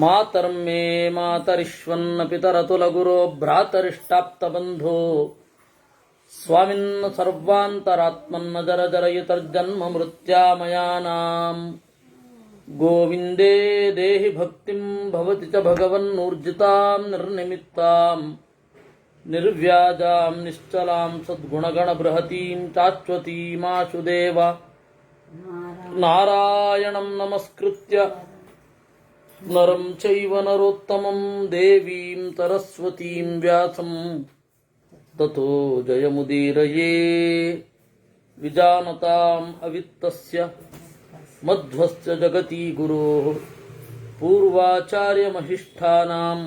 ಮಾತರ್ಮೇ ಮಾತರಿಶ್ವನ್ನ ಪಿತರತುಲಗುರೋ ಭ್ರಾತರಿಷ್ಟಾಪ್ತಬಂಧೋ ಸ್ವಾಮಿನ್ ಸರ್ವಾಂತರಾತ್ಮನ್ನ ಜರ ಜರಯುತರ್ಜನ್ಮ ಮೃತ್ಯಾಮಯಾನಾಂ ಗೋವಿಂದೇ ದೇಹಿ ಭಕ್ತಿಂ ಭವತಿ ಚ ಭಗವನ್ನೂರ್ಜಿತಾಂ ನಿರ್ನಿಮಿತ್ತಾಂ ನಿರ್ವ್ಯಾಜಾಂ ನಿಶ್ಚಲಾಂ ಸದ್ಗುಣಗಣ ಬೃಹತೀಂ ಚಾಚ್ವತೀಮಾಶು ದೇವ ನಾರಾಯಣಂ ನಮಸ್ಕೃತ್ಯ ನರಂ ಚೈವ ನರೋತ್ತಮಂ ದೇವೀಂ ಸರಸ್ವತೀಂ ವ್ಯಾಸಂ ತತೋ ಜಯಮುದೀರಯೇ ವಿಜಾನತಾಂ ಅವಿತ್ತಸ್ಯ ಮಧ್ವಸ್ಯ ಜಗತಿ ಗುರೋಃ ಪೂರ್ವಾಚಾರ್ಯಮಹಿಷ್ಠಾನಾಂ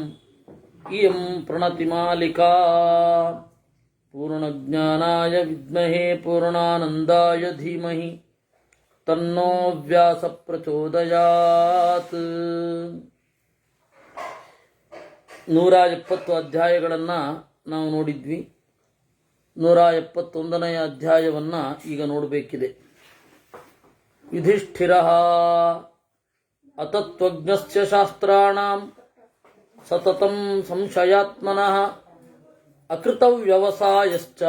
ಇಯಂ ಪ್ರಣತಿಮಾಲಿಕಾ ಪೂರ್ಣಜ್ಞಾನಾಯ ವಿದ್ಮಹೇ ಪೂರ್ಣಾನಂದಾಯ ಧೀಮಹಿ ತನ್ನೋ ವ್ಯಾಸ ಪ್ರಚೋದಯಾತ್. 170 ಅಧ್ಯಾಯಗಳನ್ನು ನಾವು ನೋಡಿದ್ವಿ. 171ನೇ ಅಧ್ಯಾಯವನ್ನು ಈಗ ನೋಡಬೇಕಿದೆ. ಯುಧಿಷ್ಠಿರಃ ಅತತ್ವಜ್ಞಸ್ಯ ಶಾಸ್ತ್ರಾಣಾಂ ಸತತಂ ಸಂಶಯಾತ್ಮನಃ ಅಕೃತವ್ಯವಸಾಯಶ್ಚ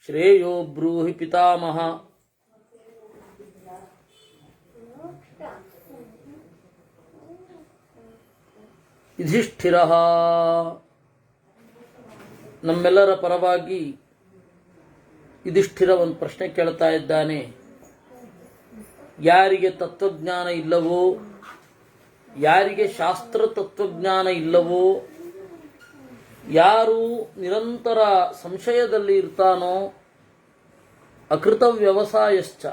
ಶ್ರೇಯೋ ಬ್ರೂಹಿ ಪಿತಾಮಹ. ಯುಧಿಷ್ಠಿರಃ ನಮ್ಮೆಲ್ಲರ ಪರವಾಗಿ ಯುಧಿಷ್ಠಿರ ಒಂದು ಪ್ರಶ್ನೆ ಕೇಳ್ತಾ ಇದ್ದಾನೆ. ಯಾರಿಗೆ ತತ್ವಜ್ಞಾನ ಇಲ್ಲವೋ, ಯಾರಿಗೆ ಶಾಸ್ತ್ರ ತತ್ವಜ್ಞಾನ ಇಲ್ಲವೋ, ಯಾರು ನಿರಂತರ ಸಂಶಯದಲ್ಲಿ ಇರ್ತಾನೋ, ಅಕೃತ ವ್ಯವಸಾಯಶ್ಚ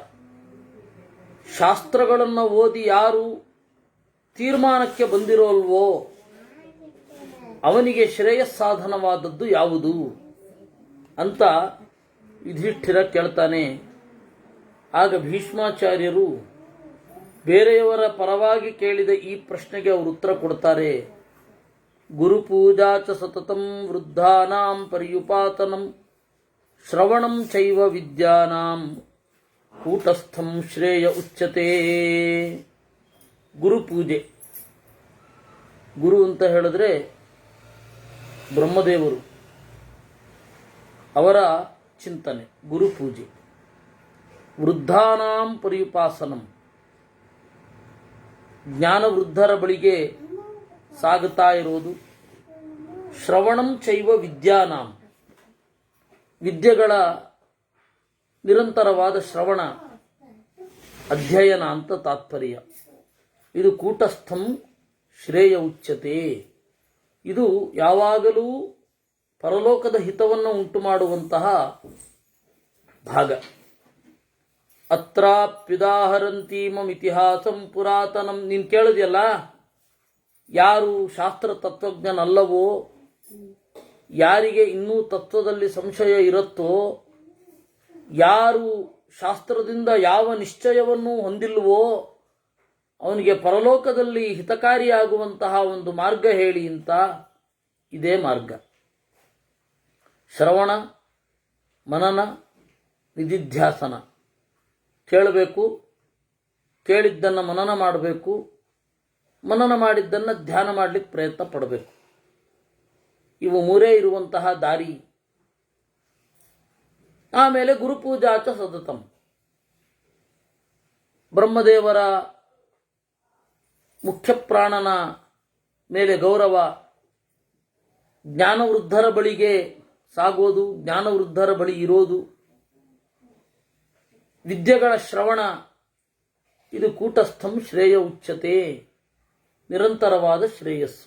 ಶಾಸ್ತ್ರಗಳನ್ನು ಓದಿ ಯಾರು ತೀರ್ಮಾನಕ್ಕೆ ಬಂದಿರೋಲ್ವೋ ಅವನಿಗೆ ಶ್ರೇಯಸ್ಸಾಧನವಾದದ್ದು ಯಾವುದು ಅಂತ ಯುಧಿಷ್ಠಿರ ಕೇಳ್ತಾನೆ. ಆಗ ಭೀಷ್ಮಾಚಾರ್ಯರು ಬೇರೆಯವರ ಪರವಾಗಿ ಕೇಳಿದ ಈ ಪ್ರಶ್ನೆಗೆ ಅವರು ಉತ್ತರ ಕೊಡ್ತಾರೆ. ಗುರುಪೂಜಾ ಚ ಸತತಂ ವೃದ್ಧಾನಾಂ ಪರ್ಯುಪಾತನಂ ಶ್ರವಣಂ ಚೈವ ವಿದ್ಯಾನಾಂ ಕೂಟಸ್ಥಂ ಶ್ರೇಯ ಉಚ್ಯತೆ. ಗುರುಪೂಜೆ, ಗುರು ಅಂತ ಹೇಳಿದ್ರೆ ಬ್ರಹ್ಮದೇವರು, ಅವರ ಚಿಂತನೆ ಗುರುಪೂಜೆ. ವೃದ್ಧಾನಾಂ ಪರ್ಯುಪಾಸನಂ, ಜ್ಞಾನವೃದ್ಧರ ಬಳಿಗೆ ಸಾಗುತ್ತಾ ಇರೋದು. ಶ್ರವಣಂ ಚೈವ ವಿದ್ಯಾನಾಂ, ವಿದ್ಯೆಗಳ ನಿರಂತರವಾದ ಶ್ರವಣ, ಅಧ್ಯಯನ ಅಂತ ತಾತ್ಪರ್ಯ. ಇದು ಕೂಟಸ್ಥಂ ಶ್ರೇಯ ಉಚ್ಯತೆ. ಇದು ಯಾವಾಗಲೂ ಪರಲೋಕದ ಹಿತವನ್ನು ಉಂಟು ಮಾಡುವಂತಹ ಭಾಗ. ಅತ್ರಾಪ್ಯುದಾಹರಂತೀಮಂ ಇತಿಹಾಸಂ ಪುರಾತನಂ. ನೀನು ಕೇಳಿದೆಯಲ್ಲ, ಯಾರು ಶಾಸ್ತ್ರ ತತ್ವಜ್ಞನಲ್ಲವೋ, ಯಾರಿಗೆ ಇನ್ನೂ ತತ್ವದಲ್ಲಿ ಸಂಶಯ ಇರುತ್ತೋ, ಯಾರು ಶಾಸ್ತ್ರದಿಂದ ಯಾವ ನಿಶ್ಚಯವನ್ನು ಹೊಂದಿಲ್ವೋ ಅವನಿಗೆ ಪರಲೋಕದಲ್ಲಿ ಹಿತಕಾರಿಯಾಗುವಂತಹ ಒಂದು ಮಾರ್ಗ ಹೇಳಿ ಅಂತ. ಇದೇ ಮಾರ್ಗ. ಶ್ರವಣ, ಮನನ, ನಿಧಿಧ್ಯಾಸನ. ಕೇಳಬೇಕು, ಕೇಳಿದ್ದನ್ನು ಮನನ ಮಾಡಬೇಕು, ಮನನ ಮಾಡಿದ್ದನ್ನು ಧ್ಯಾನ ಮಾಡಲಿಕ್ಕೆ ಪ್ರಯತ್ನ ಪಡಬೇಕು. ಇವು ಮೂರೇ ಇರುವಂತಹ ದಾರಿ. ಆಮೇಲೆ ಗುರುಪೂಜಾಚ ಸತತಂ, ಬ್ರಹ್ಮದೇವರ ಮುಖ್ಯ ಪ್ರಾಣನ ಮೇಲೆ ಗೌರವ, ಜ್ಞಾನವೃದ್ಧರ ಬಳಿಗೆ ಸಾಗೋದು, ಜ್ಞಾನವೃದ್ಧರ ಬಳಿ ಇರೋದು, ವಿದ್ಯೆಗಳ ಶ್ರವಣ. ಇದು ಕೂಟಸ್ಥಂ ಶ್ರೇಯ ಉಚ್ಯತೆ, ನಿರಂತರವಾದ ಶ್ರೇಯಸ್ಸು.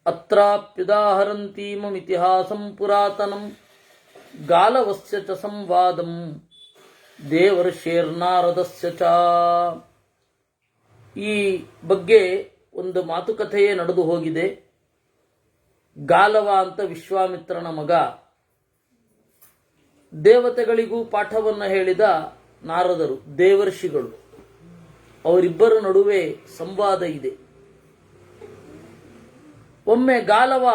ಅತ್ರಾಪ್ಯುದಾಹರಂತೀಮಂ ಇತಿಹಾಸಂ ಪುರಾತನಂ ಗಾಲವಸ್ಯ ಚ ಸಂವಾದಂ ದೇವರ್ಷೇರ್ನಾರದಸ್ಯ ಚ. ಈ ಬಗ್ಗೆ ಒಂದು ಮಾತುಕತೆಯೇ ನಡೆದು ಹೋಗಿದೆ. ಗಾಲವ ಅಂತ ವಿಶ್ವಾಮಿತ್ರನ ಮಗ, ದೇವತೆಗಳಿಗೂ ಪಾಠವನ್ನು ಹೇಳಿದ ನಾರದರು, ದೇವರ್ಷಿಗಳು. ಅವರಿಬ್ಬರ ನಡುವೆ ಸಂವಾದ ಇದೆ. ಒಮ್ಮೆ ಗಾಲವ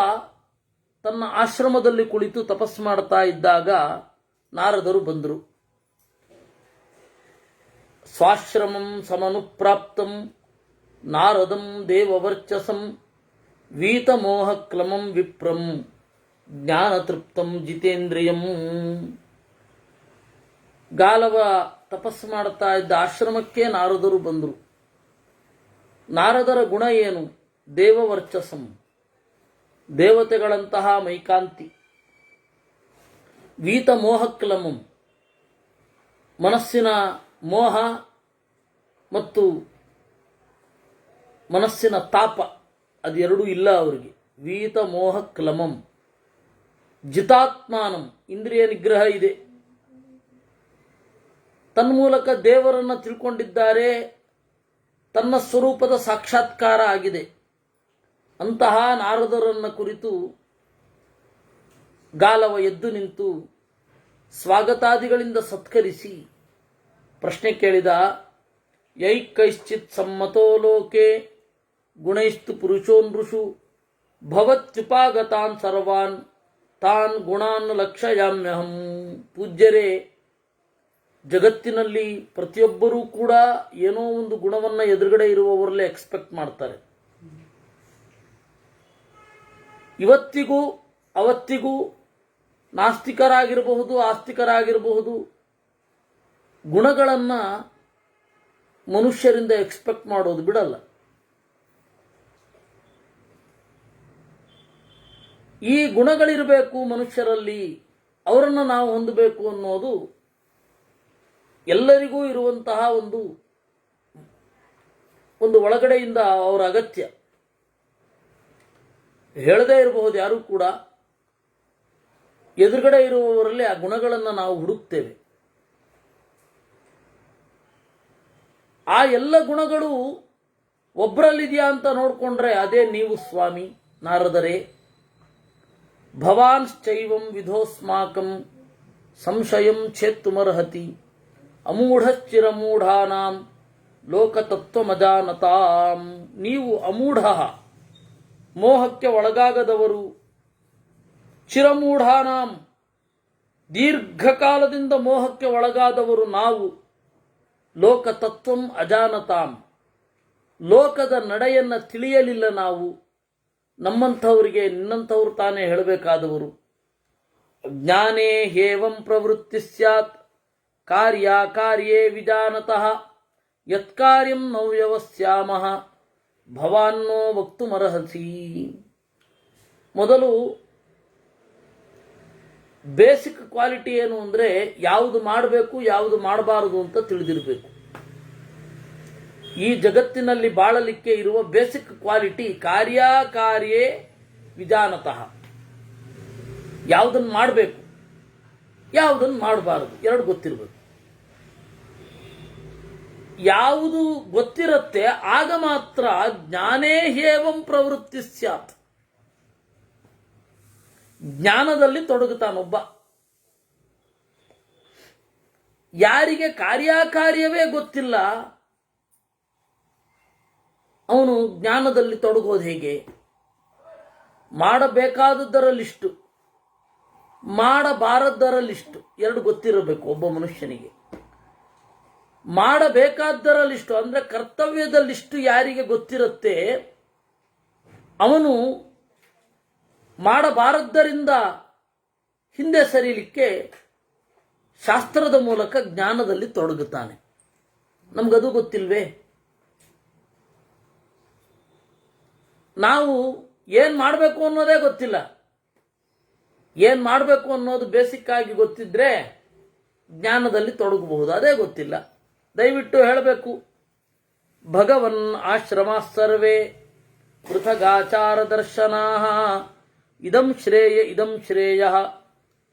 ತನ್ನ ಆಶ್ರಮದಲ್ಲಿ ಕುಳಿತು ತಪಸ್ಸು ಮಾಡ್ತಾ ಇದ್ದಾಗ ನಾರದರು ಬಂದರು. ಸ್ವಾಶ್ರಮಂ ಸಮನುಪ್ರಾಪ್ತಂ ನಾರದಂ ದೇವವರ್ಚಸಂ ವೀತಮೋಹಕ್ಲಮಂ ವಿಪ್ರಂ ಜ್ಞಾನತೃಪ್ತಂ ಜಿತೇಂದ್ರಿಯಂ. ಗಾಲವ ತಪಸ್ಸು ಮಾಡ್ತಾ ಇದ್ದ ಆಶ್ರಮಕ್ಕೆ ನಾರದರು ಬಂದರು. ನಾರದರ ಗುಣ ಏನು? ದೇವವರ್ಚಸಂ, ದೇವತೆಗಳಂತಹ ಮೈಕಾಂತಿ. ವೀತಮೋಹಕ್ಲಮಂ, ಮನಸ್ಸಿನ ಮೋಹ ಮತ್ತು ಮನಸ್ಸಿನ ತಾಪ ಅದೆರಡೂ ಇಲ್ಲ ಅವರಿಗೆ. ವೀತಮೋಹಕ್ಲಮಂ. ಜಿತಾತ್ಮಾನಂ, ಇಂದ್ರಿಯ ನಿಗ್ರಹ ಇದೆ. ತನ್ಮೂಲಕ ದೇವರನ್ನು ತಿಳ್ಕೊಂಡಿದ್ದಾರೆ, ತನ್ನ ಸ್ವರೂಪದ ಸಾಕ್ಷಾತ್ಕಾರ ಆಗಿದೆ. ಅಂತಹ ನಾರದರನ್ನು ಕುರಿತು ಗಾಲವ ಎದ್ದು ನಿಂತು ಸ್ವಾಗತಾದಿಗಳಿಂದ ಸತ್ಕರಿಸಿ ಪ್ರಶ್ನೆ ಕೇಳಿದ. ಯೈಕೈಶ್ಚಿತ್ ಸಮ್ಮತೋ ಲೋಕೆ ಗುಣೈಸ್ತು ಪುರುಷೋನ್ಋಷು ಭವತ್ಯುಪಾಗತಾನ್ ಸರ್ವಾನ್ ತಾನ್ ಗುಣಾನ್ ಲಕ್ಷಯಾಮ್ಯಹಂ. ಪೂಜ್ಯರೇ, ಜಗತ್ತಿನಲ್ಲಿ ಪ್ರತಿಯೊಬ್ಬರೂ ಕೂಡ ಏನೋ ಒಂದು ಗುಣವನ್ನು ಎದುರುಗಡೆ ಇರುವವರಲ್ಲೇ ಎಕ್ಸ್ಪೆಕ್ಟ್ ಮಾಡ್ತಾರೆ. ಇವತ್ತಿಗೂ ಅವತ್ತಿಗೂ ನಾಸ್ತಿಕರಾಗಿರಬಹುದು, ಆಸ್ತಿಕರಾಗಿರಬಹುದು, ಗುಣಗಳನ್ನು ಮನುಷ್ಯರಿಂದ ಎಕ್ಸ್ಪೆಕ್ಟ್ ಮಾಡೋದು ಬಿಡಲ್ಲ. ಈ ಗುಣಗಳಿರಬೇಕು ಮನುಷ್ಯರಲ್ಲಿ, ಅವರನ್ನು ನಾವು ಹೊಂದಬೇಕು ಅನ್ನೋದು ಎಲ್ಲರಿಗೂ ಇರುವಂತಹ ಒಂದು ಒಳಗಡೆಯಿಂದ ಅವರ ಅಗತ್ಯ. ಹೇಳದೇ ಇರಬಹುದು ಯಾರೂ ಕೂಡ, ಎದುರುಗಡೆ ಇರುವವರಲ್ಲಿ ಆ ಗುಣಗಳನ್ನು ನಾವು ಹುಡುಕ್ತೇವೆ. ಆ ಎಲ್ಲ ಗುಣಗಳು ಒಬ್ಬರಲ್ಲಿದೆಯಾ ಅಂತ ನೋಡಿಕೊಂಡ್ರೆ ಅದೇ ನೀವು ಸ್ವಾಮಿ ನಾರದರೇ. ಭವಾನ್ಶ್ಚೈವಂ ವಿಧೋಸ್ಮಾಕಂ ಸಂಶಯಂ ಛೇತ್ತುಮರ್ಹತಿ ಅಮೂಢಶ್ಚಿರಮೂಢಾನಾಂ ಲೋಕತತ್ವಮಜಾನತಾಂ. ನೀವು ಅಮೂಢ, ಮೋಹಕ್ಕೆ ಒಳಗಾಗದವರು, ಚಿರಮೂಢಾನಾಂ, ದೀರ್ಘಕಾಲದಿಂದ ಮೋಹಕ್ಕೆ ಒಳಗಾದವರು ನಾವು. ಲೋಕತತ್ವಂ ಅಜಾನತಾಂ, ಲೋಕದ ನಡೆಯನ್ನು ತಿಳಿಯಲಿಲ್ಲ ನಾವು. ನಮ್ಮಂಥವರಿಗೆ ನಿನ್ನಂಥವ್ರು ತಾನೇ ಹೇಳಬೇಕಾದವರು. ಜ್ಞಾನೇ ಹೇವಂ ಪ್ರವೃತ್ತಿ ಸ್ಯಾತ್ ಕಾರ್ಯೇ ವಿಜಾನತಃ ಯತ್ಕಾರ್ಯಂ ನವ್ಯವಸ್ಯಾಮಃ ಭವಾನ್ನೋ ವಕ್ತುಮರ್ಹಸಿ. ಮೊದಲು ಬೇಸಿಕ್ ಕ್ವಾಲಿಟಿ ಏನು ಅಂದರೆ ಯಾವುದು ಮಾಡಬೇಕು ಯಾವುದು ಮಾಡಬಾರದು ಅಂತ ತಿಳಿದಿರಬೇಕು. ಈ ಜಗತ್ತಿನಲ್ಲಿ ಬಾಳಲಿಕ್ಕೆ ಇರುವ ಬೇಸಿಕ್ ಕ್ವಾಲಿಟಿ ಕಾರ್ಯೇ ವಿಜಾನತಃ. ಯಾವುದನ್ನು ಮಾಡಬೇಕು ಯಾವುದನ್ನು ಮಾಡಬಾರದು ಎರಡು ಗೊತ್ತಿರಬೇಕು. ಯಾವುದು ಗೊತ್ತಿರುತ್ತೆ ಆಗ ಮಾತ್ರ ಜ್ಞಾನೇ ಹೇವಂ ಪ್ರವೃತ್ತಿ ಸ್ಯಾತ್, ಜ್ಞಾನದಲ್ಲಿ ತೊಡಗುತ್ತಾನೊಬ್ಬ. ಯಾರಿಗೆ ಕಾರ್ಯವೇ ಗೊತ್ತಿಲ್ಲ ಅವನು ಜ್ಞಾನದಲ್ಲಿ ತೊಡಗೋದು ಹೇಗೆ? ಮಾಡಬೇಕಾದದ್ದರ ಲಿಸ್ಟು, ಮಾಡಬಾರದ್ದರ ಲಿಸ್ಟು ಎರಡು ಗೊತ್ತಿರಬೇಕು ಒಬ್ಬ ಮನುಷ್ಯನಿಗೆ. ಮಾಡಬೇಕಾದ್ದರ ಲಿಸ್ಟು ಅಂದರೆ ಕರ್ತವ್ಯದ ಲಿಸ್ಟು ಯಾರಿಗೆ ಗೊತ್ತಿರುತ್ತೆ ಅವನು ಮಾಡಬಾರದ್ದರಿಂದ ಹಿಂದೆ ಸರಿಲಿಕ್ಕೆ ಶಾಸ್ತ್ರದ ಮೂಲಕ ಜ್ಞಾನದಲ್ಲಿ ತೊಡಗುತ್ತಾನೆ. ನಮಗದು ಗೊತ್ತಿಲ್ವೇ? ನಾವು ಏನು ಮಾಡಬೇಕು ಅನ್ನೋದೇ ಗೊತ್ತಿಲ್ಲ. ಏನು ಮಾಡಬೇಕು ಅನ್ನೋದು ಬೇಸಿಕ್ ಆಗಿ ಗೊತ್ತಿದ್ರೆ ಜ್ಞಾನದಲ್ಲಿ ತೊಡಗಬಹುದು, ಅದೇ ಗೊತ್ತಿಲ್ಲ. ದಯವಿಟ್ಟು ಹೇಳಬೇಕು. ಭಗವನ್ ಆಶ್ರಮ ಸರ್ವೇ ಪೃಥಗಾಚಾರ ದರ್ಶನಾ ಇದಂ ಶ್ರೇಯ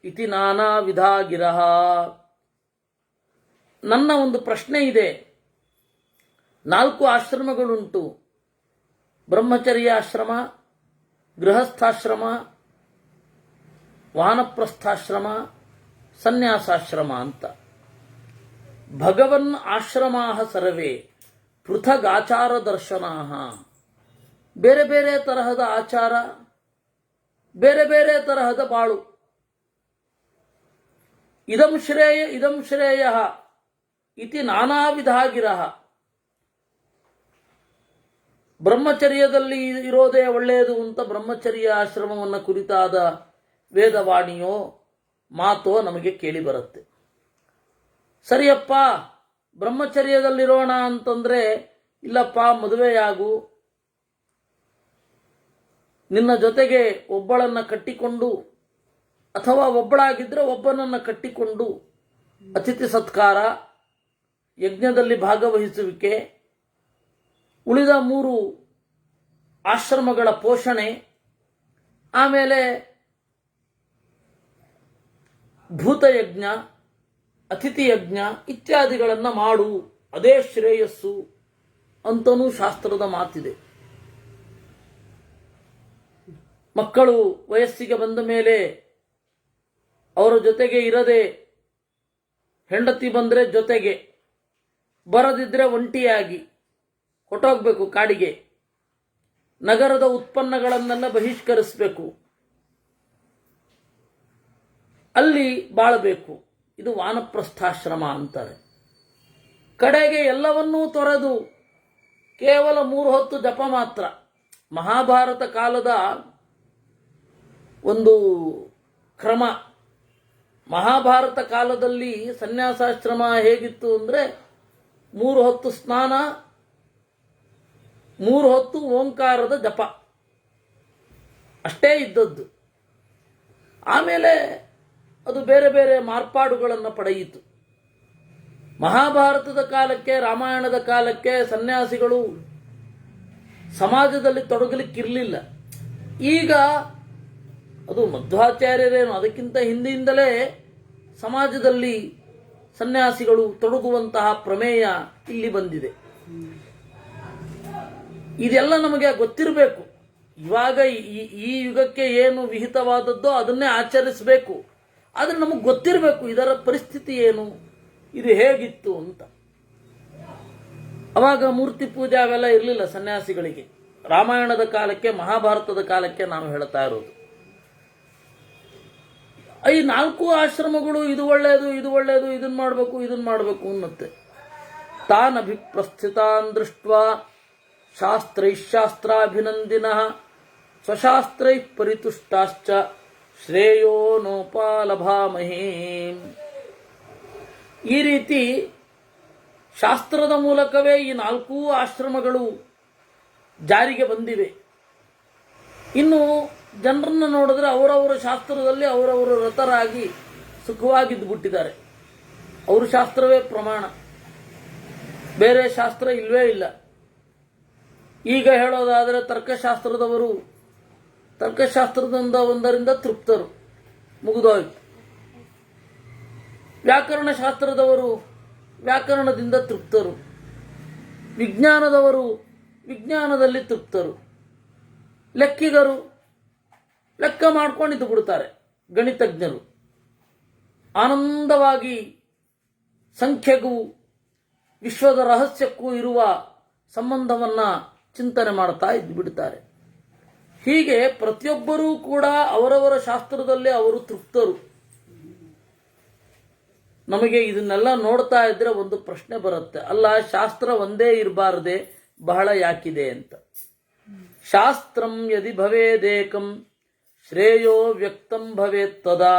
ಇತಿ ನಾನಾ ವಿಧಾ ಗಿರಹ. ನನ್ನ ಒಂದು ಪ್ರಶ್ನೆ ಇದೆ. 4 ಆಶ್ರಮಗಳುಂಟು: ಬ್ರಹ್ಮಚರ್ಯಾಶ್ರಮ, ಗೃಹಸ್ಥಾಶ್ರಮ, ವಾನಪ್ರಸ್ಥಾಶ್ರಮ, ಸನ್ಯಾಸಾಶ್ರಮ ಅಂತ. ಭಗವನ್ ಆಶ್ರಮಾ ಸರ್ವೇ ಪೃಥಗಾಚಾರ ದರ್ಶನಾ. ಬೇರೆ ಬೇರೆ ತರಹದ ಆಚಾರ, ಬೇರೆ ಬೇರೆ ತರಹದ ಬಾಳು. ಇದಂ ಶ್ರೇಯ ಇತಿ ನಾನಾ ವಿಧಾ ಗಿರಹ. ಬ್ರಹ್ಮಚರ್ಯದಲ್ಲಿ ಇರೋದೇ ಒಳ್ಳೆಯದು ಅಂತ ಬ್ರಹ್ಮಚರ್ಯ ಆಶ್ರಮವನ್ನು ಕುರಿತಾದ ವೇದವಾಣಿಯೋ ಮಾತೋ ನಮಗೆ ಕೇಳಿ ಬರುತ್ತೆ. ಸರಿಯಪ್ಪ, ಬ್ರಹ್ಮಚರ್ಯದಲ್ಲಿರೋಣ ಅಂತಂದ್ರೆ, ಇಲ್ಲಪ್ಪ ಮದುವೆಯಾಗು, ನಿನ್ನ ಜೊತೆಗೆ ಒಬ್ಬಳನ್ನ ಕಟ್ಟಿಕೊಂಡು ಅಥವಾ ಒಬ್ಬಳಾಗಿದ್ರೆ ಒಬ್ಬನನ್ನ ಕಟ್ಟಿಕೊಂಡು ಅತಿಥಿ ಸತ್ಕಾರ, ಯಜ್ಞದಲ್ಲಿ ಭಾಗವಹಿಸುವಿಕೆ, ಉಳಿದ 3 ಆಶ್ರಮಗಳ ಪೋಷಣೆ, ಆಮೇಲೆ ಭೂತಯಜ್ಞ, ಅತಿಥಿ ಯಜ್ಞ ಇತ್ಯಾದಿಗಳನ್ನು ಮಾಡು, ಅದೇ ಶ್ರೇಯಸ್ಸು ಅಂತನೂ ಶಾಸ್ತ್ರದ ಮಾತಿದೆ. ಮಕ್ಕಳು ವಯಸ್ಸಿಗೆ ಬಂದ ಮೇಲೆ ಅವರ ಜೊತೆಗೆ ಇರದೆ, ಹೆಂಡತಿ ಬಂದರೆ ಜೊತೆಗೆ, ಬರದಿದ್ರೆ ಒಂಟಿಯಾಗಿ ಹೊಟ್ಟೋಗ್ಬೇಕು ಕಾಡಿಗೆ, ನಗರದ ಉತ್ಪನ್ನಗಳನ್ನೆಲ್ಲ ಬಹಿಷ್ಕರಿಸಬೇಕು, ಅಲ್ಲಿ ಬಾಳಬೇಕು. ಇದು ವಾನಪ್ರಸ್ಥಾಶ್ರಮ ಅಂತಾರೆ. ಕಡೆಗೆ ಎಲ್ಲವನ್ನೂ ತೊರೆದು ಕೇವಲ 3 ಹೊತ್ತು ಜಪ ಮಾತ್ರ. ಮಹಾಭಾರತ ಕಾಲದ ಒಂದು ಕ್ರಮ. ಮಹಾಭಾರತ ಕಾಲದಲ್ಲಿ ಸನ್ಯಾಸಾಶ್ರಮ ಹೇಗಿತ್ತು ಅಂದರೆ 3 ಹೊತ್ತು ಸ್ನಾನ, 3 ಹೊತ್ತು ಓಂಕಾರದ ಜಪ ಅಷ್ಟೇ ಇದ್ದದ್ದು. ಆಮೇಲೆ ಅದು ಬೇರೆ ಬೇರೆ ಮಾರ್ಪಾಡುಗಳನ್ನು ಪಡೆಯಿತು. ಮಹಾಭಾರತದ ಕಾಲಕ್ಕೆ, ರಾಮಾಯಣದ ಕಾಲಕ್ಕೆ ಸನ್ಯಾಸಿಗಳು ಸಮಾಜದಲ್ಲಿ ತೊಡಗಲಿಕ್ಕಿರಲಿಲ್ಲ. ಈಗ ಅದು ಮಧ್ವಾಚಾರ್ಯರೇನು, ಅದಕ್ಕಿಂತ ಹಿಂದಿನಿಂದಲೇ ಸಮಾಜದಲ್ಲಿ ಸನ್ಯಾಸಿಗಳು ತೊಡಗುವಂತಹ ಪ್ರಮೇಯ ಇಲ್ಲಿ ಬಂದಿದೆ. ಇದೆಲ್ಲ ನಮಗೆ ಗೊತ್ತಿರಬೇಕು. ಇವಾಗ ಈ ಯುಗಕ್ಕೆ ಏನು ವಿಹಿತವಾದದ್ದೋ ಅದನ್ನೇ ಆಚರಿಸಬೇಕು. ಆದರೆ ನಮಗೆ ಗೊತ್ತಿರಬೇಕು ಇದರ ಪರಿಸ್ಥಿತಿ ಏನು, ಇದು ಹೇಗಿತ್ತು ಅಂತ. ಅವಾಗ ಮೂರ್ತಿ ಪೂಜೆ ಅವೆಲ್ಲ ಇರಲಿಲ್ಲ ಸನ್ಯಾಸಿಗಳಿಗೆ. ರಾಮಾಯಣದ ಕಾಲಕ್ಕೆ, ಮಹಾಭಾರತದ ಕಾಲಕ್ಕೆ ನಾವು ಹೇಳ್ತಾ ಇರೋದು. ಈ 4 ಆಶ್ರಮಗಳು ಇದು ಒಳ್ಳೆಯದು, ಇದು ಒಳ್ಳೆಯದು, ಇದನ್ನ ಮಾಡಬೇಕು ಅನ್ನತ್ತೆ. ತಾನ್ ಅಭಿಪ್ರಸ್ಥಿತಾನ್ ದೃಷ್ಟ್ವಾ ಶಾಸ್ತ್ರೈಶಾಸ್ತ್ರಾಭಿನಂದಿನಃ ಸ್ವಶಾಸ್ತ್ರೈ ಪರಿತುಷ್ಟಾಶ್ಚ ಶ್ರೇಯೋ ನೋಪಾಲಭಾಮಹೇ. ಈ ರೀತಿ ಶಾಸ್ತ್ರದ ಮೂಲಕವೇ ಈ 4 ಆಶ್ರಮಗಳು ಜಾರಿಗೆ ಬಂದಿವೆ. ಇನ್ನು ಜನರನ್ನು ನೋಡಿದ್ರೆ ಅವರವರ ಶಾಸ್ತ್ರದಲ್ಲಿ ಅವರವರು ರತರಾಗಿ ಸುಖವಾಗಿದ್ದು ಬಿಟ್ಟಿದ್ದಾರೆ. ಅವ್ರ ಶಾಸ್ತ್ರವೇ ಪ್ರಮಾಣ, ಬೇರೆ ಶಾಸ್ತ್ರ ಇಲ್ವೇ ಇಲ್ಲ. ಈಗ ಹೇಳೋದಾದರೆ ತರ್ಕಶಾಸ್ತ್ರದಿಂದ ಒಂದರಿಂದ ತೃಪ್ತರು, ಮುಗಿದೋಯ್ತು. ವ್ಯಾಕರಣಶಾಸ್ತ್ರದವರು ವ್ಯಾಕರಣದಿಂದ ತೃಪ್ತರು, ವಿಜ್ಞಾನದವರು ವಿಜ್ಞಾನದಲ್ಲಿ ತೃಪ್ತರು, ಲೆಕ್ಕಿಗರು ಲೆಕ್ಕ ಮಾಡ್ಕೊಂಡಿದ್ದು ಬಿಡ್ತಾರೆ, ಗಣಿತಜ್ಞರು ಆನಂದವಾಗಿ ಸಂಖ್ಯೆಗೂ ವಿಶ್ವದ ರಹಸ್ಯಕ್ಕೂ ಇರುವ ಸಂಬಂಧವನ್ನ ಚಿಂತನೆ ಮಾಡ್ತಾ ಇದ್ದು ಬಿಡ್ತಾರೆ. ಹೀಗೆ ಪ್ರತಿಯೊಬ್ಬರೂ ಕೂಡ ಅವರವರ ಶಾಸ್ತ್ರದಲ್ಲೇ ಅವರು ತೃಪ್ತರು. ನಮಗೆ ಇದನ್ನೆಲ್ಲ ನೋಡ್ತಾ ಇದ್ರೆ ಒಂದು ಪ್ರಶ್ನೆ ಬರುತ್ತೆ, ಅಲ್ಲ ಶಾಸ್ತ್ರ ಒಂದೇ ಇರಬಾರದೆ ಬಹಳ ಯಾಕಿದೆ ಅಂತ. ಶಾಸ್ತ್ರಂ ಯದಿ ಭವೇದೇಕಂ ಶ್ರೇಯೋ ವ್ಯಕ್ತಂ ಭವೇತ್ ತದಾ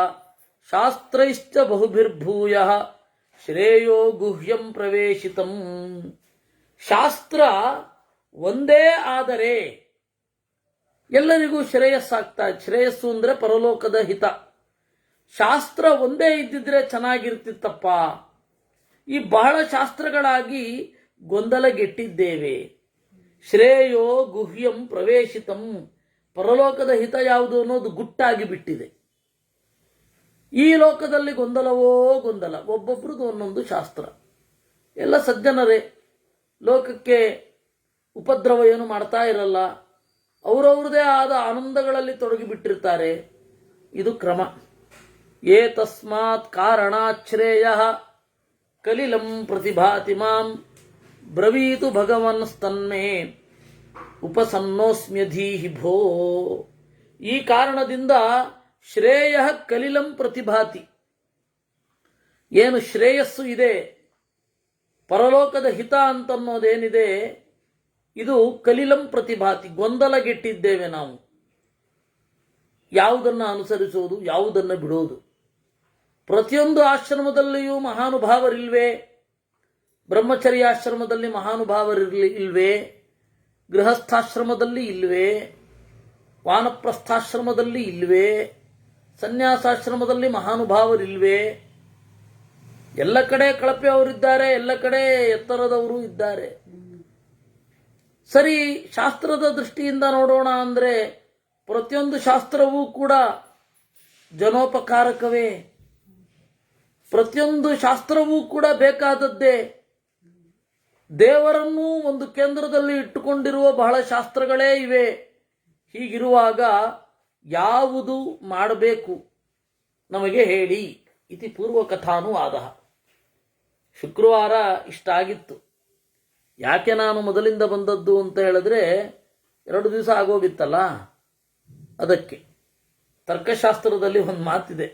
ಶಾಸ್ತ್ರೈಶ್ಚ ಬಹುಭಿರ್ಭೂಯ ಶ್ರೇಯೋ ಗುಹ್ಯಂ ಪ್ರವೇಶಿತಂ. ಶಾಸ್ತ್ರ ಒಂದೇ ಆದರೆ ಎಲ್ಲರಿಗೂ ಶ್ರೇಯಸ್ಸು ಅಂದ್ರೆ ಪರಲೋಕದ ಹಿತ. ಶಾಸ್ತ್ರ ಒಂದೇ ಇದ್ದಿದ್ರೆ ಚೆನ್ನಾಗಿರ್ತಿತ್ತಪ್ಪ. ಈ ಬಹಳ ಶಾಸ್ತ್ರಗಳಾಗಿ ಗೊಂದಲಗೆಟ್ಟಿದ್ದೇವೆ. ಶ್ರೇಯೋ ಗುಹ್ಯಂ ಪ್ರವೇಶಿತಂ, ಪರಲೋಕದ ಹಿತ ಯಾವುದು ಅನ್ನೋದು ಗುಟ್ಟಾಗಿ ಬಿಟ್ಟಿದೆ. ಈ ಲೋಕದಲ್ಲಿ ಗೊಂದಲವೋ ಗೊಂದಲ, ಒಬ್ಬೊಬ್ರದ್ದು ಒಂದೊಂದು ಶಾಸ್ತ್ರ. ಎಲ್ಲ ಸಜ್ಜನರೇ, ಲೋಕಕ್ಕೆ ಉಪದ್ರವ ಏನು ಮಾಡ್ತಾ ಇರಲ್ಲ, ಅವರವ್ರದೇ ಆದ ಆನಂದಗಳಲ್ಲಿ ತೊಡಗಿಬಿಟ್ಟಿರ್ತಾರೆ. ಇದು ಕ್ರಮ. ಏ ತಸ್ಮಾತ್ ಕಾರಣಾಶ್ರೇಯ ಕಲಿಲಂ ಪ್ರತಿಭಾತಿ ಮಾಂ ಬ್ರವೀತು ಭಗವನ್ ಸ್ತನ್ಮೇ ಉಪಸನ್ನೋಸ್ಮ್ಯಧೀಹಿ ಭೋ. ಈ ಕಾರಣದಿಂದ ಶ್ರೇಯ ಕಲಿಲಂ ಪ್ರತಿಭಾತಿ, ಏನು ಶ್ರೇಯಸ್ಸು ಇದೆ, ಪರಲೋಕದ ಹಿತ ಅಂತನ್ನೋದೇನಿದೆ, ಇದು ಕಲಿಲಂ ಪ್ರತಿಭಾತಿ, ಗೊಂದಲಗೆಟ್ಟಿದ್ದೇವೆ ನಾವು. ಯಾವುದನ್ನು ಅನುಸರಿಸುವುದು, ಯಾವುದನ್ನು ಬಿಡೋದು. ಪ್ರತಿಯೊಂದು ಆಶ್ರಮದಲ್ಲಿಯೂ ಮಹಾನುಭಾವರಿಲ್ವೇ? ಬ್ರಹ್ಮಚರ್ಯಾಶ್ರಮದಲ್ಲಿ ಮಹಾನುಭಾವರಿಲ್ವೇ? ಗೃಹಸ್ಥಾಶ್ರಮದಲ್ಲಿ ಇಲ್ವೇ? ವಾನಪ್ರಸ್ಥಾಶ್ರಮದಲ್ಲಿ ಇಲ್ವೇ? ಸನ್ಯಾಸಾಶ್ರಮದಲ್ಲಿ ಮಹಾನುಭಾವರಿಲ್ವೇ? ಎಲ್ಲ ಕಡೆ ಕಳಪೆ ಅವರಿದ್ದಾರೆ, ಎಲ್ಲ ಕಡೆ ಎತ್ತರದವರು ಇದ್ದಾರೆ. ಸರಿ, ಶಾಸ್ತ್ರದ ದೃಷ್ಟಿಯಿಂದ ನೋಡೋಣ ಅಂದರೆ ಪ್ರತಿಯೊಂದು ಶಾಸ್ತ್ರವೂ ಕೂಡ ಜನೋಪಕಾರಕವೇ. ಪ್ರತಿಯೊಂದು ಶಾಸ್ತ್ರವೂ ಕೂಡ ಬೇಕಾದದ್ದೇ. ದೇವರನ್ನೂ ಒಂದು ಕೇಂದ್ರದಲ್ಲಿ ಇಟ್ಟುಕೊಂಡಿರುವ ಬಹಳ ಶಾಸ್ತ್ರಗಳೇ ಇವೆ. ಹೀಗಿರುವಾಗ ಯಾವುದು ಮಾಡಬೇಕು ನಮಗೆ ಹೇಳಿ ಇತಿ ಪೂರ್ವಕಥಾನುವಾದ. ಶುಕ್ರವಾರ ಇಷ್ಟಾಗಿತ್ತು. ಯಾಕೆ ನಾನು ಮೊದಲಿಂದ ಬಂದದ್ದು ಅಂತ ಹೇಳಿದ್ರೆ 2 ದಿವಸ ಆಗೋಗಿತ್ತಲ್ಲ, ಅದಕ್ಕೆ. ತರ್ಕಶಾಸ್ತ್ರದಲ್ಲಿ ಒಂದು ಮಾತಿದೆ,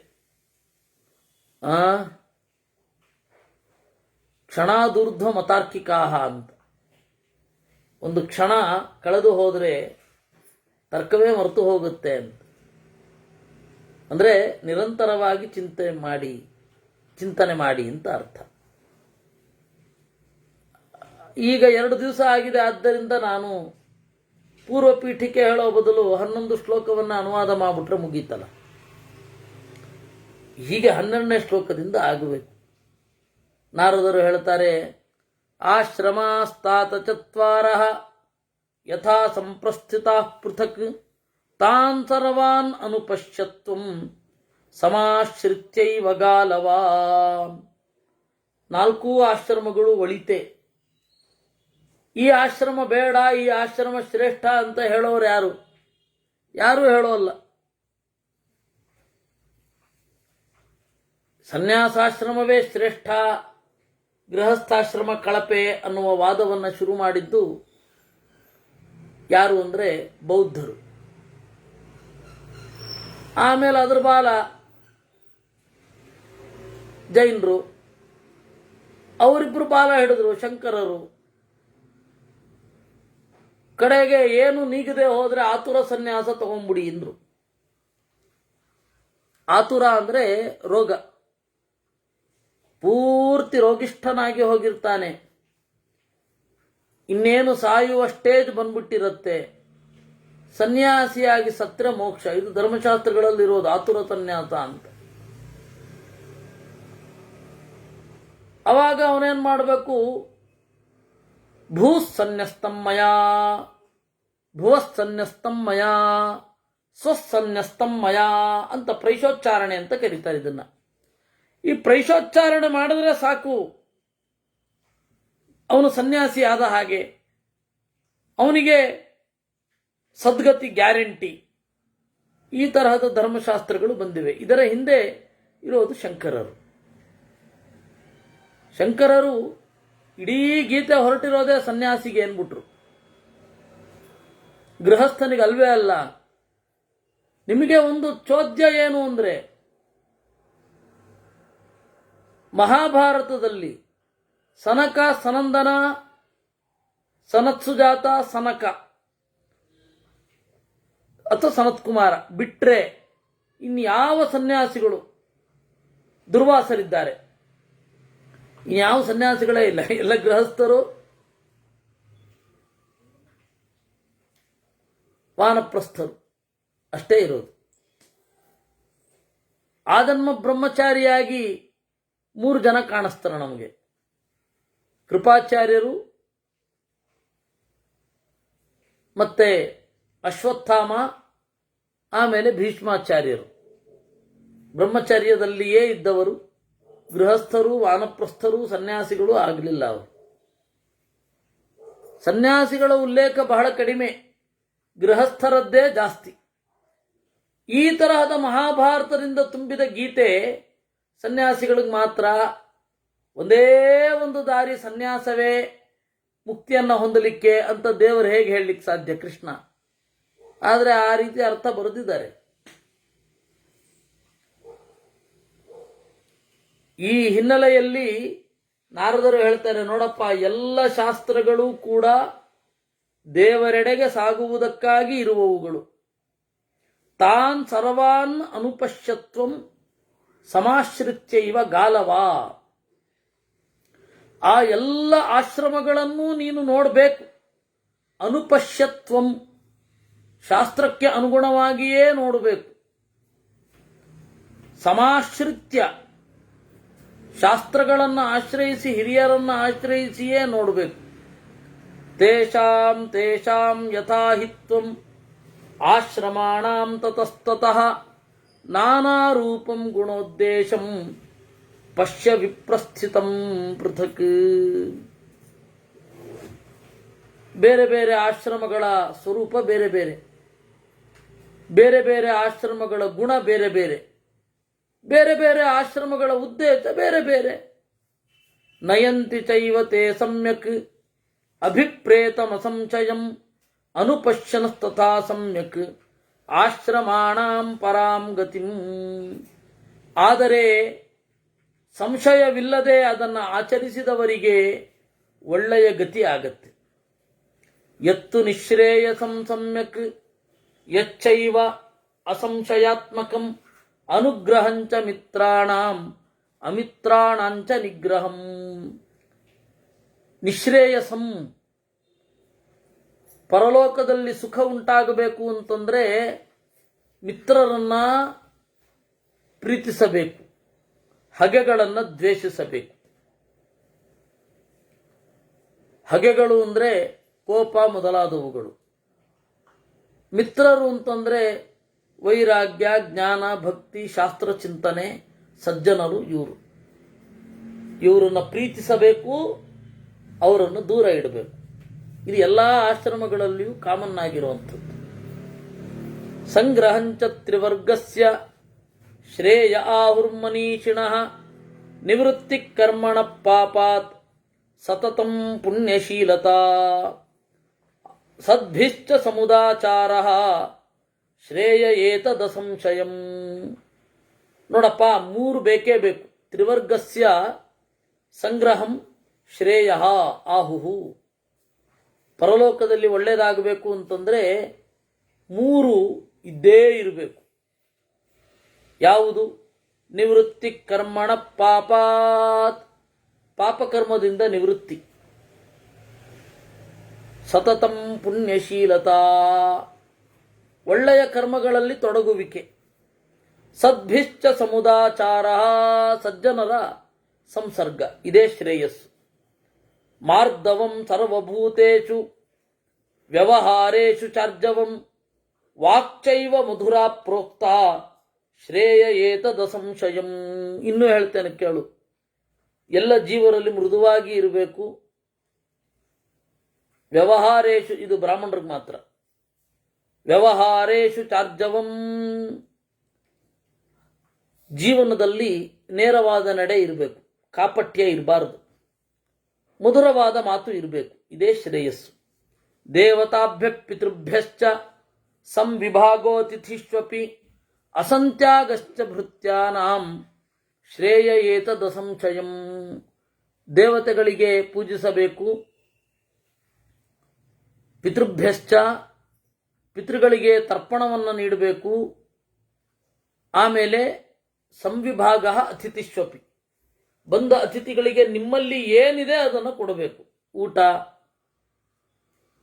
ಕ್ಷಣಾದೂರ್ಧ್ವ ಮತಾರ್ಕಿಕಾಹ ಅಂತ. ಒಂದು ಕ್ಷಣ ಕಳೆದು ಹೋದರೆ ತರ್ಕವೇ ಮರೆತು ಹೋಗುತ್ತೆ ಅಂತ. ಅಂದರೆ ನಿರಂತರವಾಗಿ ಚಿಂತನೆ ಮಾಡಿ ಅಂತ ಅರ್ಥ. ಈಗ 2 ದಿವಸ ಆಗಿದೆ, ಆದ್ದರಿಂದ ನಾನು ಪೂರ್ವ ಪೀಠಿಕೆ ಹೇಳೋ ಬದಲು 11 ಶ್ಲೋಕವನ್ನು ಅನುವಾದ ಮಾಡಿಬಿಟ್ರೆ ಮುಗೀತಲ್ಲ. ಹೀಗೆ 12ನೇ ಶ್ಲೋಕದಿಂದ ಆಗಬೇಕು. ನಾರದರು ಹೇಳ್ತಾರೆ, ಆಶ್ರಮಾಸ್ತಾತ ಚತ್ವಾರಃ ಯಥಾ ಸಂಪ್ರಸ್ಥಿತಾ ಪೃಥಕ್ ತಾನ್ ಸರ್ವಾನ್ ಅನುಪಶ್ಯತ್ವಂ ಸಮಾಶ್ರಿತ್ಯೈವ ಗಾಲವಾ. 4 ಆಶ್ರಮಗಳು ಒಳಿತೆ. ಈ ಆಶ್ರಮ ಬೇಡ, ಈ ಆಶ್ರಮ ಶ್ರೇಷ್ಠ ಅಂತ ಹೇಳೋರು ಯಾರು? ಯಾರೂ ಹೇಳೋಲ್ಲ. ಸನ್ಯಾಸಾಶ್ರಮವೇ ಶ್ರೇಷ್ಠ, ಗೃಹಸ್ಥಾಶ್ರಮ ಕಳಪೆ ಅನ್ನುವ ವಾದವನ್ನು ಶುರು ಮಾಡಿದ್ದು ಯಾರು ಅಂದರೆ ಬೌದ್ಧರು. ಆಮೇಲೆ ಅದರ ಬಾಲ ಜೈನರು, ಅವರಿಬ್ಬರು ಬಾಲ ಹಿಡಿದ್ರು ಶಂಕರರು. ಕಡೆಗೆ ಏನು ನೀಗದೆ ಹೋದರೆ ಆತುರ ಸನ್ಯಾಸ ತಗೊಂಡ್ಬಿಡಿ ಎಂದ್ರು. ಆತುರ ಅಂದರೆ ರೋಗ. ಪೂರ್ತಿ ರೋಗಿಷ್ಠನಾಗಿ ಹೋಗಿರ್ತಾನೆ, ಇನ್ನೇನು ಸಾಯುವ ಸ್ಟೇಜ್ ಬಂದ್ಬಿಟ್ಟಿರುತ್ತೆ. ಸನ್ಯಾಸಿಯಾಗಿ ಸತ್ರೆ ಮೋಕ್ಷ. ಇದು ಧರ್ಮಶಾಸ್ತ್ರಗಳಲ್ಲಿರೋದು ಆತುರ ಸನ್ಯಾಸ ಅಂತ. ಅವಾಗ ಅವನೇನು ಮಾಡಬೇಕು? ಭೂಸ್ಸನ್ಯಸ್ತಮ್ಮಯ, ಭುವಸ್ಸನ್ಯಸ್ತಮ್ಮಯ, ಸ್ವಸ್ಸನ್ಯಸ್ತಮ್ಮಯ ಅಂತ ಪ್ರೈಶೋಚ್ಚಾರಣೆ ಅಂತ ಕರೀತಾರೆ ಇದನ್ನ. ಈ ಪ್ರೈಶೋಚ್ಚಾರಣೆ ಮಾಡಿದ್ರೆ ಸಾಕು, ಅವನು ಸನ್ಯಾಸಿ ಆದ ಹಾಗೆ, ಅವನಿಗೆ ಸದ್ಗತಿ ಗ್ಯಾರಂಟಿ. ಈ ತರಹದ ಧರ್ಮಶಾಸ್ತ್ರಗಳು ಬಂದಿವೆ. ಇದರ ಹಿಂದೆ ಇರೋದು ಶಂಕರರು. ಶಂಕರರು ಇಡೀ ಗೀತೆ ಹೊರಟಿರೋದೇ ಸನ್ಯಾಸಿಗೆ ಏನ್ಬಿಟ್ರು, ಗೃಹಸ್ಥನಿಗೆ ಅಲ್ವೇ ಅಲ್ಲ. ನಿಮಗೆ ಒಂದು ಚೋದ್ಯ ಏನು ಅಂದರೆ, ಮಹಾಭಾರತದಲ್ಲಿ ಸನಕ, ಸನಂದನ, ಸನತ್ಸುಜಾತ, ಸನಕ ಅಥವಾ ಸನತ್ಕುಮಾರ ಬಿಟ್ರೆ ಇನ್ಯಾವ ಸನ್ಯಾಸಿಗಳು? ದುರ್ವಾಸರಿದ್ದಾರೆ, ಇನ್ಯಾವ ಸನ್ಯಾಸಿಗಳೇ ಇಲ್ಲ. ಎಲ್ಲ ಗೃಹಸ್ಥರು, ವಾನಪ್ರಸ್ಥರು ಅಷ್ಟೇ ಇರೋದು. ಆಜನ್ಮ ಬ್ರಹ್ಮಚಾರಿಯಾಗಿ 3 ಜನ ಕಾಣಿಸ್ತಾರೆ ನಮಗೆ. ಕೃಪಾಚಾರ್ಯರು, ಮತ್ತೆ ಅಶ್ವತ್ಥಾಮ, ಆಮೇಲೆ ಭೀಷ್ಮಾಚಾರ್ಯರು. ಬ್ರಹ್ಮಚರ್ಯದಲ್ಲಿಯೇ ಇದ್ದವರು. ಗೃಹಸ್ಥರು, ವಾನಪ್ರಸ್ಥರು, ಸನ್ಯಾಸಿಗಳು ಆಗಲಿಲ್ಲ. ಅವರು ಸನ್ಯಾಸಿಗಳ ಉಲ್ಲೇಖ ಬಹಳ ಕಡಿಮೆ, ಗೃಹಸ್ಥರದ್ದೇ ಜಾಸ್ತಿ. ಈ ತರಹದ ಮಹಾಭಾರತದಿಂದ ತುಂಬಿದ ಗೀತೆ ಸನ್ಯಾಸಿಗಳಿಗೆ ಮಾತ್ರ. ಒಂದೇ ಒಂದು ದಾರಿ ಸನ್ಯಾಸವೇ ಮುಕ್ತಿಯನ್ನು ಹೊಂದಲಿಕ್ಕೆ ಅಂತ ದೇವರು ಹೇಗೆ ಹೇಳಲಿಕ್ಕೆ ಸಾಧ್ಯ? ಕೃಷ್ಣ. ಆದರೆ ಆ ರೀತಿ ಅರ್ಥ ಬರೆದಿದ್ದಾರೆ. ಈ ಹಿನ್ನೆಲೆಯಲ್ಲಿ ನಾರದರು ಹೇಳ್ತಾರೆ, ನೋಡಪ್ಪ, ಎಲ್ಲ ಶಾಸ್ತ್ರಗಳು ಕೂಡ ದೇವರೆಡೆಗೆ ಸಾಗುವುದಕ್ಕಾಗಿ ಇರುವವುಗಳು. ತಾನ್ ಸರ್ವಾನ್ ಅನುಪಶ್ಯತ್ವಂ ಸಮಾಶ್ರಿತ್ಯ ಇವ ಗಾಲವ. ಆ ಎಲ್ಲ ಆಶ್ರಮಗಳನ್ನು ನೀನು ನೋಡಬೇಕು. ಅನುಪಶ್ಯತ್ವಂ, ಶಾಸ್ತ್ರಕ್ಕೆ ಅನುಗುಣವಾಗಿಯೇ ನೋಡಬೇಕು. ಸಮಾಶ್ರಿತ್ಯ, ಶಾಸ್ತ್ರಗಳನ್ನು ಆಶ್ರಯಿಸಿ, ಹಿರಿಯರನ್ನು ಆಶ್ರಯಿಸಿಯೇ ನೋಡಬೇಕು. ತೇಷಾಂ ತೇಷಾಂ ಯಥಾಹಿತ್ವಂ ಆಶ್ರಮಾಣಾಂ ತತಸ್ತತಃ ನಾನಾ ರೂಪಂ ಗುಣೋದ್ದೇಶಂ ಪಶ್ಯ ವಿಪ್ರಸ್ಥಿತಂ ಪೃಥಕ್. ಬೇರೆ ಬೇರೆ ಆಶ್ರಮಗಳ ಸ್ವರೂಪ ಬೇರೆ ಬೇರೆ, ಬೇರೆ ಬೇರೆ ಆಶ್ರಮಗಳ ಗುಣ ಬೇರೆ ಬೇರೆ, ಬೇರೆ ಬೇರೆ ಆಶ್ರಮಗಳ ಉದ್ದೇಶ ಬೇರೆ ಬೇರೆ. ನಯಂತಿ ಚೈವ ತೇ ಸಮ್ಯಕ್ ಅಭಿಪ್ರೇತಮಸಂಶಯಂ ಅನುಪಶ್ಯನಸ್ತಥಾ ಸಮ್ಯಕ್ ಆಶ್ರಮಾಣಾಂ ಪರಾಂ ಗತಿಂ. ಆದರೆ ಸಂಶಯವಿಲ್ಲದೆ ಅದನ್ನು ಆಚರಿಸಿದವರಿಗೆ ಒಳ್ಳೆಯ ಗತಿ ಆಗತ್ತೆ. ಯತ್ತು ನಿಶ್ರೇಯಸಂ ಸಮ್ಯಕ್ ಯಚ್ಚೈವ ಅಸಂಶಯಾತ್ಮಕಂ ಅನುಗ್ರಹಂಚ ಮಿತ್ರಾಣಾಂ ಅಮಿತ್ರಾಣಾಂಚ ನಿಗ್ರಹಂ. ನಿಶ್ರೇಯಸಂ, ಪರಲೋಕದಲ್ಲಿ ಸುಖ ಉಂಟಾಗಬೇಕು ಅಂತಂದ್ರೆ ಮಿತ್ರರನ್ನ ಪ್ರೀತಿಸಬೇಕು, ಹಗೆಗಳನ್ನು ದ್ವೇಷಿಸಬೇಕು. ಹಗೆಗಳು ಅಂದರೆ ಕೋಪ ಮೊದಲಾದವುಗಳು. ಮಿತ್ರರು ಅಂತಂದ್ರೆ ವೈರಾಗ್ಯ, ಜ್ಞಾನ, ಭಕ್ತಿ, ಶಾಸ್ತ್ರ ಚಿಂತನೆ, ಸಜ್ಜನರು. ಇವರನ್ನು ಪ್ರೀತಿಸಬೇಕು, ಅವರನ್ನು ದೂರ ಇಡಬೇಕು. ಇದು ಎಲ್ಲ ಆಶ್ರಮಗಳಲ್ಲಿಯೂ ಕಾಮನ್ ಆಗಿರುವಂಥದ್ದು. ಸಂಗ್ರಹಂಚ ತ್ರಿವರ್ಗಸ್ಯ ಶ್ರೇಯ ಆಹುರ್ಮನೀಷಿಣಃ ನಿವೃತ್ತಿ ಕರ್ಮಣ ಪಾಪಾತ್ ಸತತಂ ಪುಣ್ಯಶೀಲತಾ ಸದ್ಭಿಶ್ಚ ಸಮುದಾಚಾರಃ ಶ್ರೇಯ ಏತದ ಸಂಶಯಂ. ನೋಡಪ್ಪ, ಮೂರು ಬೇಕೇ ಬೇಕು. ತ್ರಿವರ್ಗಸ್ಯ ಸಂಗ್ರಹಂ ಶ್ರೇಯ ಆಹುಹು. ಪರಲೋಕದಲ್ಲಿ ಒಳ್ಳೆಯದಾಗಬೇಕು ಅಂತಂದ್ರೆ ಮೂರು ಇದ್ದೇ ಇರಬೇಕು. ಯಾವುದು? ನಿವೃತ್ತಿ ಕರ್ಮಣ ಪಾಪಾತ್, ಪಾಪಕರ್ಮದಿಂದ ನಿವೃತ್ತಿ. ಸತತಂ ಪುಣ್ಯಶೀಲತಾ, ಒಳ್ಳೆಯ ಕರ್ಮಗಳಲ್ಲಿ ತೊಡಗುವಿಕೆ. ಸದ್ಭಿಶ್ಚ ಸಮುದಾಚಾರ, ಸಜ್ಜನರ ಸಂಸರ್ಗ, ಇದೇ ಶ್ರೇಯಸ್ಸು. ಮಾರ್ದವಂ ಸರ್ವಭೂತೇಷು ವ್ಯವಹಾರೇಷು ಚಾರ್ಜವಂ ವಾಕ್ಚೈವ ಮಧುರಾ ಪ್ರೋಕ್ತ ಶ್ರೇಯ ಏತದ ಸಂಶಯಂ. ಇನ್ನೂ ಹೇಳ್ತೇನೆ ಕೇಳು. ಎಲ್ಲ ಜೀವರಲ್ಲಿ ಮೃದುವಾಗಿ ಇರಬೇಕು. ವ್ಯವಹಾರೇಷು, ಇದು ಬ್ರಾಹ್ಮಣರಿಗೆ ಮಾತ್ರ. ವ್ಯವಹಾರೇಷು ಚಾರ್ಜವಂ, ಜೀವನದಲ್ಲಿ ನೇರವಾದ ನಡೆ ಇರಬೇಕು, ಕಾಪಟ್ಯ ಇರಬಾರದು. ಮಧುರವಾದ ಮಾತು ಇರಬೇಕು, ಇದೇ ಶ್ರೇಯಸ್ಸು. ದೇವತಾಭ್ಯ ಪಿತೃಭ್ಯಶ್ಚ ಸಂವಿಭಾಗೋ ತಿಥಿಷ್ವಪಿ ಅಸಂತ್ಯಾಗಶ್ಚ ಭೃತ್ಯಾನಾಂ ಶ್ರೇಯ ಏತದ ಸಂಶಯಂ. ದೇವತೆಗಳಿಗೆ ಪೂಜಿಸಬೇಕು. ಪಿತೃಭ್ಯಶ್ಚ, ಪಿತೃಗಳಿಗೆ ತರ್ಪಣವನ್ನು ನೀಡಬೇಕು. ಆಮೇಲೆ ಸಂವಿಭಾಗ ಅತಿಥಿಷ್ವಪಿ, ಬಂದ ಅತಿಥಿಗಳಿಗೆ ನಿಮ್ಮಲ್ಲಿ ಏನಿದೆ ಅದನ್ನು ಕೊಡಬೇಕು, ಊಟ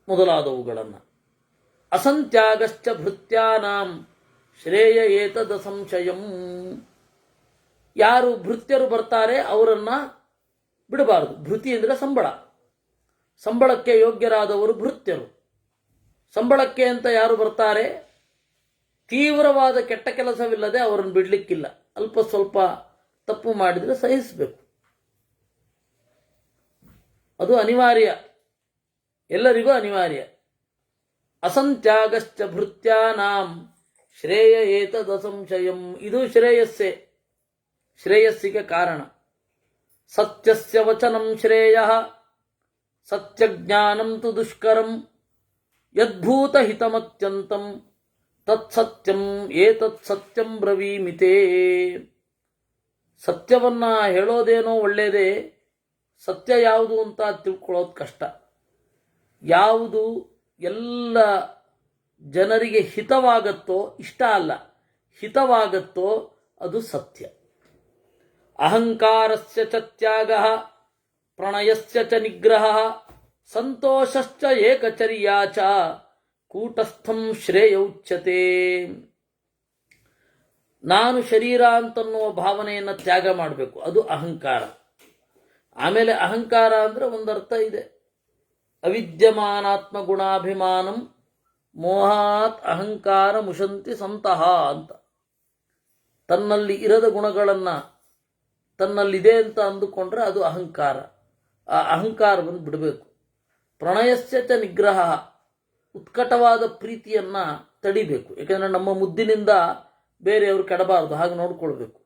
ಮೊದಲಾದವುಗಳನ್ನು. ಅಸಂತ್ಯಾಗಶ್ಚ ಭೃತ್ಯಾನಾಂ ಶ್ರೇಯ ಏತದ ಸಂಶಯಂ. ಯಾರು ಭೃತ್ಯರು ಬರ್ತಾರೆ ಅವರನ್ನ ಬಿಡಬಾರದು. ಭೃತಿ ಅಂದರೆ ಸಂಬಳ. ಸಂಬಳಕ್ಕೆ ಯೋಗ್ಯರಾದವರು ಭೃತ್ಯರು. ಸಂಬಳಕ್ಕೆ ಅಂತ ಯಾರು ಬರ್ತಾರೆ, ತೀವ್ರವಾದ ಕೆಟ್ಟ ಕೆಲಸವಿಲ್ಲದೆ ಅವರನ್ನು ಬಿಡಲಿಕ್ಕಿಲ್ಲ. ಅಲ್ಪ ಸ್ವಲ್ಪ ತಪ್ಪು ಮಾಡಿದರೆ ಸಹಿಸಬೇಕು, ಅದು ಅನಿವಾರ್ಯ, ಎಲ್ಲರಿಗೂ ಅನಿವಾರ್ಯ. ಅಸಂತ್ಯಾಗಶ್ಚ ಭೃತ್ಯಾನಾಂ ಶ್ರೇಯ ಏತದ ಸಂಶಯಂ. ಇದು ಶ್ರೇಯಸ್ಸೇ, ಶ್ರೇಯಸ್ಸಿಗೆ ಕಾರಣ. ಸತ್ಯಸ್ಯ ವಚನಂ ಶ್ರೇಯಃ ಸತ್ಯಜ್ಞಾನಂ ತು ದುಷ್ಕರಂ ಯದ್ಭೂತ ಹಿತಮತ್ಯಂತಂ ತತ್ಸತ್ಯಂ ಏತತ್ ಸತ್ಯಂ ಬ್ರವೀಮಿತೇ. ಸತ್ಯವನ್ನ ಹೇಳೋದೇನೋ ಒಳ್ಳೆಯದೇ, ಸತ್ಯ ಯಾವುದು ಅಂತ ತಿಳ್ಕೊಳ್ಳೋದು ಕಷ್ಟ. ಯಾವುದು ಎಲ್ಲ ಜನರಿಗೆ ಹಿತವಾಗತ್ತೋ, ಇಷ್ಟ ಅಲ್ಲ, ಹಿತವಾಗತ್ತೋ ಅದು ಸತ್ಯ. ಅಹಂಕಾರಸ್ಯ ಚ ತ್ಯಾಗಃ ಪ್ರಣಯಸ್ಯ ಚ ನಿಗ್ರಹಃ ಸಂತೋಷಶ್ಚ ಏಕಚರ್ಯಾ ಚ ಕೂಟಸ್ಥಂ ಶ್ರೇಯ ಉಚ್ಯತೆ. ನಾನು ಶರೀರ ಅಂತನ್ನುವ ಭಾವನೆಯನ್ನು ತ್ಯಾಗ ಮಾಡಬೇಕು, ಅದು ಅಹಂಕಾರ. ಆಮೇಲೆ ಅಹಂಕಾರ ಅಂದರೆ ಒಂದರ್ಥ ಇದೆ, ಅವಿದ್ಯಮಾನಾತ್ಮ ಗುಣಾಭಿಮಾನಂ ಮೋಹಾತ್ ಅಹಂಕಾರ ಮುಷಂತಿ ಸಂತಹ ಅಂತ. ತನ್ನಲ್ಲಿ ಇರದ ಗುಣಗಳನ್ನು ತನ್ನಲ್ಲಿದೆ ಅಂತ ಅಂದುಕೊಂಡ್ರೆ ಅದು ಅಹಂಕಾರ. ಆ ಅಹಂಕಾರವನ್ನು ಬಿಡಬೇಕು. ಪ್ರಣಯಸ್ಯ ಚ ನಿಗ್ರಹ, ಉತ್ಕಟವಾದ ಪ್ರೀತಿಯನ್ನು ತಡಿಬೇಕು. ಯಾಕೆಂದರೆ ನಮ್ಮ ಮುದ್ದಿನಿಂದ ಬೇರೆಯವರು ಕೆಡಬಾರದು, ಹಾಗೆ ನೋಡ್ಕೊಳ್ಬೇಕು.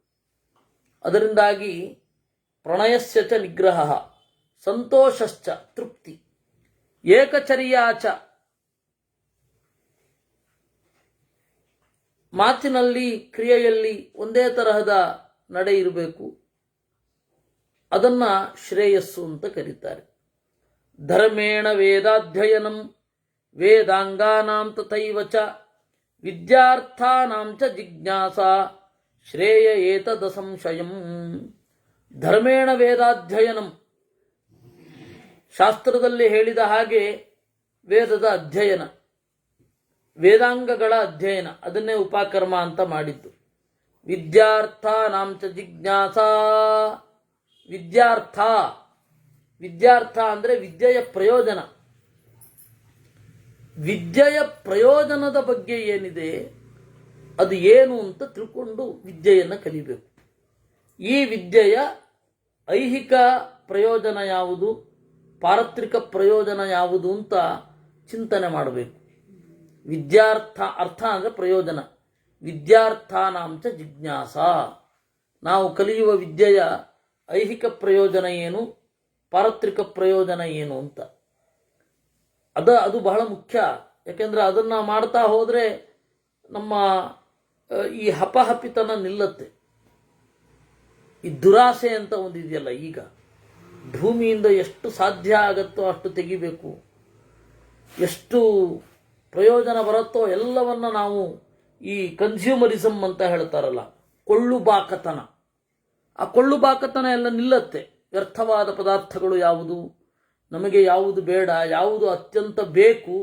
ಅದರಿಂದಾಗಿ ಪ್ರಣಯಸ್ಯ ಚ ನಿಗ್ರಹ, ಸಂತೋಷಶ್ಚ ತೃಪ್ತಿ, ಏಕಚರ್ಯಾಚ, ಮಾತಿನಲ್ಲಿ ಕ್ರಿಯೆಯಲ್ಲಿ ಒಂದೇ ತರಹದ ನಡೆ ಇರಬೇಕು. ಅದನ್ನು ಶ್ರೇಯಸ್ಸು ಅಂತ ಕರೀತಾರೆ. ಧರ್ಮೇಣ ವೇದಾಧ್ಯಯನಂ ವೇದಾಂಗಾನಾಂ ತಥೈವ ಚ ವಿದ್ಯಾರ್ಥಾನಾಂ ಚ ಜಿಜ್ಞಾಸಾ ಶ್ರೇಯ ಏತದ ಸಂಶಯಂ. ಧರ್ಮೇಣ ವೇದಾಧ್ಯಯನಂ, ಶಾಸ್ತ್ರದಲ್ಲಿ ಹೇಳಿದ ಹಾಗೆ ವೇದದ ಅಧ್ಯಯನ, ವೇದಾಂಗಗಳ ಅಧ್ಯಯನ, ಅದನ್ನೇ ಉಪಕರ್ಮ ಅಂತ ಮಾಡಿದ್ದು. ವಿದ್ಯಾರ್ಥಾನಾಂ ಚ ಜಿಜ್ಞಾಸಾ, ವಿದ್ಯಾರ್ಥ, ವಿದ್ಯಾರ್ಥ ಅಂದರೆ ವಿದ್ಯೆಯ ಪ್ರಯೋಜನ. ವಿದ್ಯೆಯ ಪ್ರಯೋಜನದ ಬಗ್ಗೆ ಏನಿದೆ ಅದು ಏನು ಅಂತ ತಿಳ್ಕೊಂಡು ವಿದ್ಯೆಯನ್ನು ಕಲಿಬೇಕು. ಈ ವಿದ್ಯೆಯ ಐಹಿಕ ಪ್ರಯೋಜನ ಯಾವುದು, ಪಾರತ್ರಿಕ ಪ್ರಯೋಜನ ಯಾವುದು ಅಂತ ಚಿಂತನೆ ಮಾಡಬೇಕು. ವಿದ್ಯಾರ್ಥ, ಅರ್ಥ ಅಂದರೆ ಪ್ರಯೋಜನ. ವಿದ್ಯಾರ್ಥಾನಾಂಚ ಜಿಜ್ಞಾಸ, ನಾವು ಕಲಿಯುವ ವಿದ್ಯೆಯ ಐಹಿಕ ಪ್ರಯೋಜನ ಏನು, ಪಾರತ್ರಿಕ ಪ್ರಯೋಜನ ಏನು ಅಂತ. ಅದು ಬಹಳ ಮುಖ್ಯ. ಯಾಕೆಂದರೆ ಅದನ್ನು ಮಾಡ್ತಾ ಹೋದರೆ ನಮ್ಮ ಈ ಹಪಹಪಿತನ ನಿಲ್ಲತ್ತೆ. ಈ ದುರಾಸೆ ಅಂತ ಒಂದಿದೆಯಲ್ಲ, ಈಗ ಭೂಮಿಯಿಂದ ಎಷ್ಟು ಸಾಧ್ಯ ಆಗತ್ತೋ ಅಷ್ಟು ತೆಗಿಬೇಕು, ಎಷ್ಟು ಪ್ರಯೋಜನ ಬರುತ್ತೋ ಎಲ್ಲವನ್ನ ನಾವು ಈ ಕನ್ಸ್ಯೂಮರಿಸಮ್ ಅಂತ ಹೇಳ್ತಾರಲ್ಲ, ಕೊಳ್ಳುಬಾಕತನ, ಆ ಕೊಳ್ಳುಬಾಕತನ ಎಲ್ಲ ನಿಲ್ಲತ್ತೆ. ವ್ಯರ್ಥವಾದ ಪದಾರ್ಥಗಳು ಯಾವುದು, ನಮಗೆ ಯಾವುದು ಬೇಡ, ಯಾವುದು ಅತ್ಯಂತ ಬೇಕು,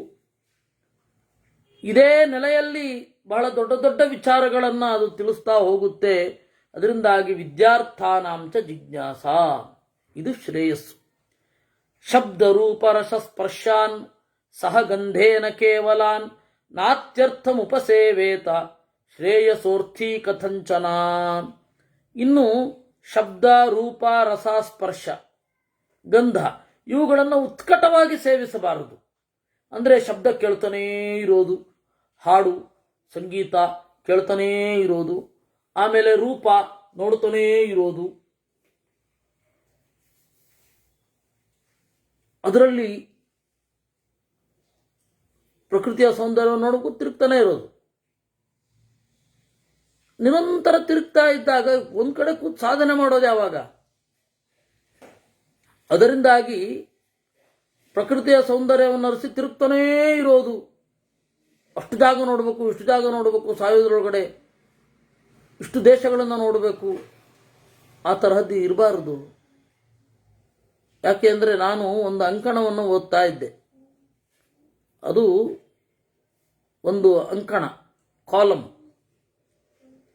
ಇದೇ ನೆಲೆಯಲ್ಲಿ ಬಹಳ ದೊಡ್ಡ ದೊಡ್ಡ ವಿಚಾರಗಳನ್ನು ಅದು ತಿಳಿಸ್ತಾ ಹೋಗುತ್ತೆ. ಅದರಿಂದಾಗಿ ವಿದ್ಯಾರ್ಥಾನಾಂಚ ಜಿಜ್ಞಾಸ, ಇದು ಶ್ರೇಯಸ್ಸು. ಶಬ್ದ ರೂಪ ರಸ ಸ್ಪರ್ಶಾನ್ ಸಹ ಗಂಧೇನ ಕೇವಲಾನ್ ನಾತ್ಯರ್ಥಮುಪಸೇವೇತ ಶ್ರೇಯಸೋರ್ಥಿ ಕಥಂಚನ. ಇನ್ನು ಶಬ್ದ ರೂಪ ರಸ ಸ್ಪರ್ಶ ಗಂಧ ಇವುಗಳನ್ನು ಉತ್ಕಟವಾಗಿ ಸೇವಿಸಬಾರದು. ಅಂದರೆ ಶಬ್ದ ಕೇಳ್ತಾನೇ ಇರೋದು, ಹಾಡು ಸಂಗೀತ ಕೇಳ್ತಾನೇ ಇರೋದು, ಆಮೇಲೆ ರೂಪ ನೋಡ್ತಾನೇ ಇರೋದು, ಅದರಲ್ಲಿ ಪ್ರಕೃತಿಯ ಸೌಂದರ್ಯವನ್ನು ನೋಡೋಕ್ಕೂ ತಿರುಗ್ತಾನೆ ಇರೋದು. ನಿರಂತರ ತಿರುಗ್ತಾ ಇದ್ದಾಗ ಒಂದು ಕಡೆ ಕೂತು ಸಾಧನೆ ಮಾಡೋದು ಯಾವಾಗ? ಅದರಿಂದಾಗಿ ಪ್ರಕೃತಿಯ ಸೌಂದರ್ಯವನ್ನು ಅರಸಿ ತಿರುಗ್ತಾನೇ ಇರೋದು. ಅಷ್ಟು ಜಾಗ ನೋಡಬೇಕು, ಇಷ್ಟು ಜಾಗ ನೋಡಬೇಕು, ಸಾಯೋದ್ರೊಳಗಡೆ ಇಷ್ಟು ದೇಶಗಳನ್ನು ನೋಡಬೇಕು, ಆ ತರಹದ್ದು ಇರಬಾರದು. ಯಾಕೆ ಅಂದರೆ ನಾನು ಒಂದು ಅಂಕಣವನ್ನು ಓದ್ತಾ ಇದ್ದೆ. ಅದು ಒಂದು ಅಂಕಣ, ಕಾಲಮ್.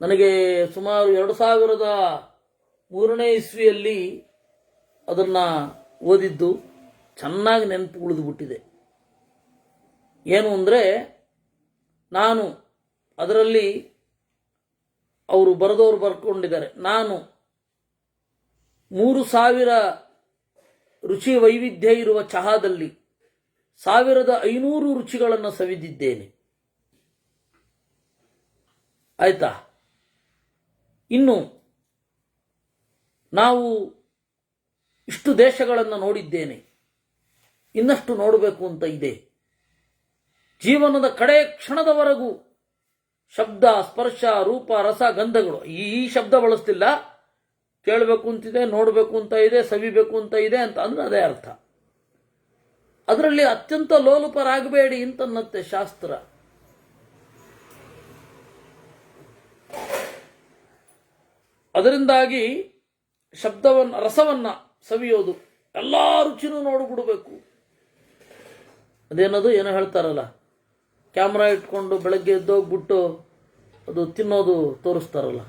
ನನಗೆ ಸುಮಾರು 2003ನೇ ಇಸ್ವಿಯಲ್ಲಿ ಅದನ್ನು ಓದಿದ್ದು ಚೆನ್ನಾಗಿ ನೆನಪು ಉಳಿದುಬಿಟ್ಟಿದೆ. ಏನು ಅಂದರೆ, ನಾನು ಅದರಲ್ಲಿ ಅವರು ಬರೆದವರು ಬರ್ಕೊಂಡಿದ್ದಾರೆ, ನಾನು 3000 ರುಚಿ ವೈವಿಧ್ಯ ಇರುವ ಚಹಾದಲ್ಲಿ 1500 ರುಚಿಗಳನ್ನು ಸವಿದಿದ್ದೇನೆ. ಆಯ್ತಾ? ಇನ್ನು ನಾವು ಇಷ್ಟು ದೇಶಗಳನ್ನು ನೋಡಿದ್ದೇನೆ, ಇನ್ನಷ್ಟು ನೋಡಬೇಕು ಅಂತ ಇದೆ. ಜೀವನದ ಕಡೆ ಕ್ಷಣದವರೆಗೂ ಶಬ್ದ ಸ್ಪರ್ಶ ರೂಪ ರಸ ಗಂಧಗಳು, ಈ ಶಬ್ದ ಬಳಸ್ತಿಲ್ಲ, ಕೇಳಬೇಕು ಅಂತಿದೆ, ನೋಡಬೇಕು ಅಂತ ಇದೆ, ಸವಿಬೇಕು ಅಂತ ಇದೆ ಅಂತ ಅಂದ್ರೆ ಅದೇ ಅರ್ಥ. ಅದರಲ್ಲಿ ಅತ್ಯಂತ ಲೋಲುಪರಾಗಬೇಡಿ ಅಂತನ್ನತ್ತೆ ಶಾಸ್ತ್ರ. ಅದರಿಂದಾಗಿ ರಸವನ್ನ ಸವಿಯೋದು, ಎಲ್ಲ ರುಚಿನೂ ನೋಡಿಬಿಡಬೇಕು. ಅದೇನದು ಏನೋ ಹೇಳ್ತಾರಲ್ಲ, ಕ್ಯಾಮ್ರಾ ಇಟ್ಕೊಂಡು ಬೆಳಗ್ಗೆ ಎದ್ದೋಗ್ಬಿಟ್ಟು ಅದು ತಿನ್ನೋದು ತೋರಿಸ್ತಾರಲ್ಲ,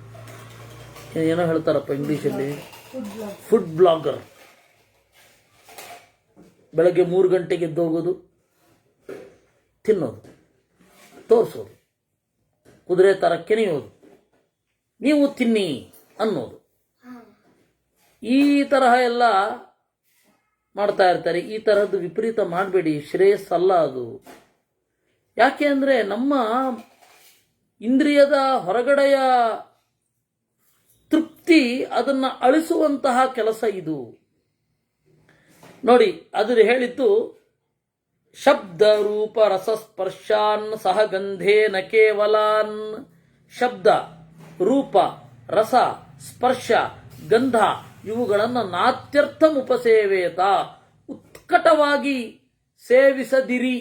ಏನೋ ಹೇಳ್ತಾರಪ್ಪ ಇಂಗ್ಲೀಷಲ್ಲಿ, ಫುಡ್ ಬ್ಲಾಗರ್. ಬೆಳಗ್ಗೆ 3 ಗಂಟೆಗೆ ಎದ್ದೋಗೋದು, ತಿನ್ನೋದು, ತೋರಿಸೋದು, ಕುದುರೆ ಥರ ಕೆನೆಯೋದು, ನೀವು ತಿನ್ನಿ ಅನ್ನೋದು, ಈ ತರಹ ಎಲ್ಲ ಮಾಡ್ತಾ ಇರ್ತಾರೆ. ಈ ತರಹದ್ದು ವಿಪರೀತ ಮಾಡಬೇಡಿ, ಶ್ರೇಯಸ್ಸಲ್ಲ ಅದು. ಯಾಕೆ ಅಂದರೆ ನಮ್ಮ ಇಂದ್ರಿಯದ ಹೊರಗಡೆಯ ತೃಪ್ತಿ ಅದನ್ನು ಅಳಿಸುವಂತಹ ಕೆಲಸ ಇದು. ನೋಡಿ, ಅದು ಹೇಳಿದ್ದು ಶಬ್ದ ರೂಪ ರಸಸ್ಪರ್ಶಾನ್ ಸಹ ಗಂಧೇನ ಕೇವಲಾನ್. ಶಬ್ದ, ರೂಪ, ರಸ, ಸ್ಪರ್ಶ, ಗಂಧ ಇವುಗಳನ್ನು ನಾತ್ಯರ್ಥಮುಪಸೇವೇತ, ಉತ್ಕಟವಾಗಿ ಸೇವಿಸದಿರಿ.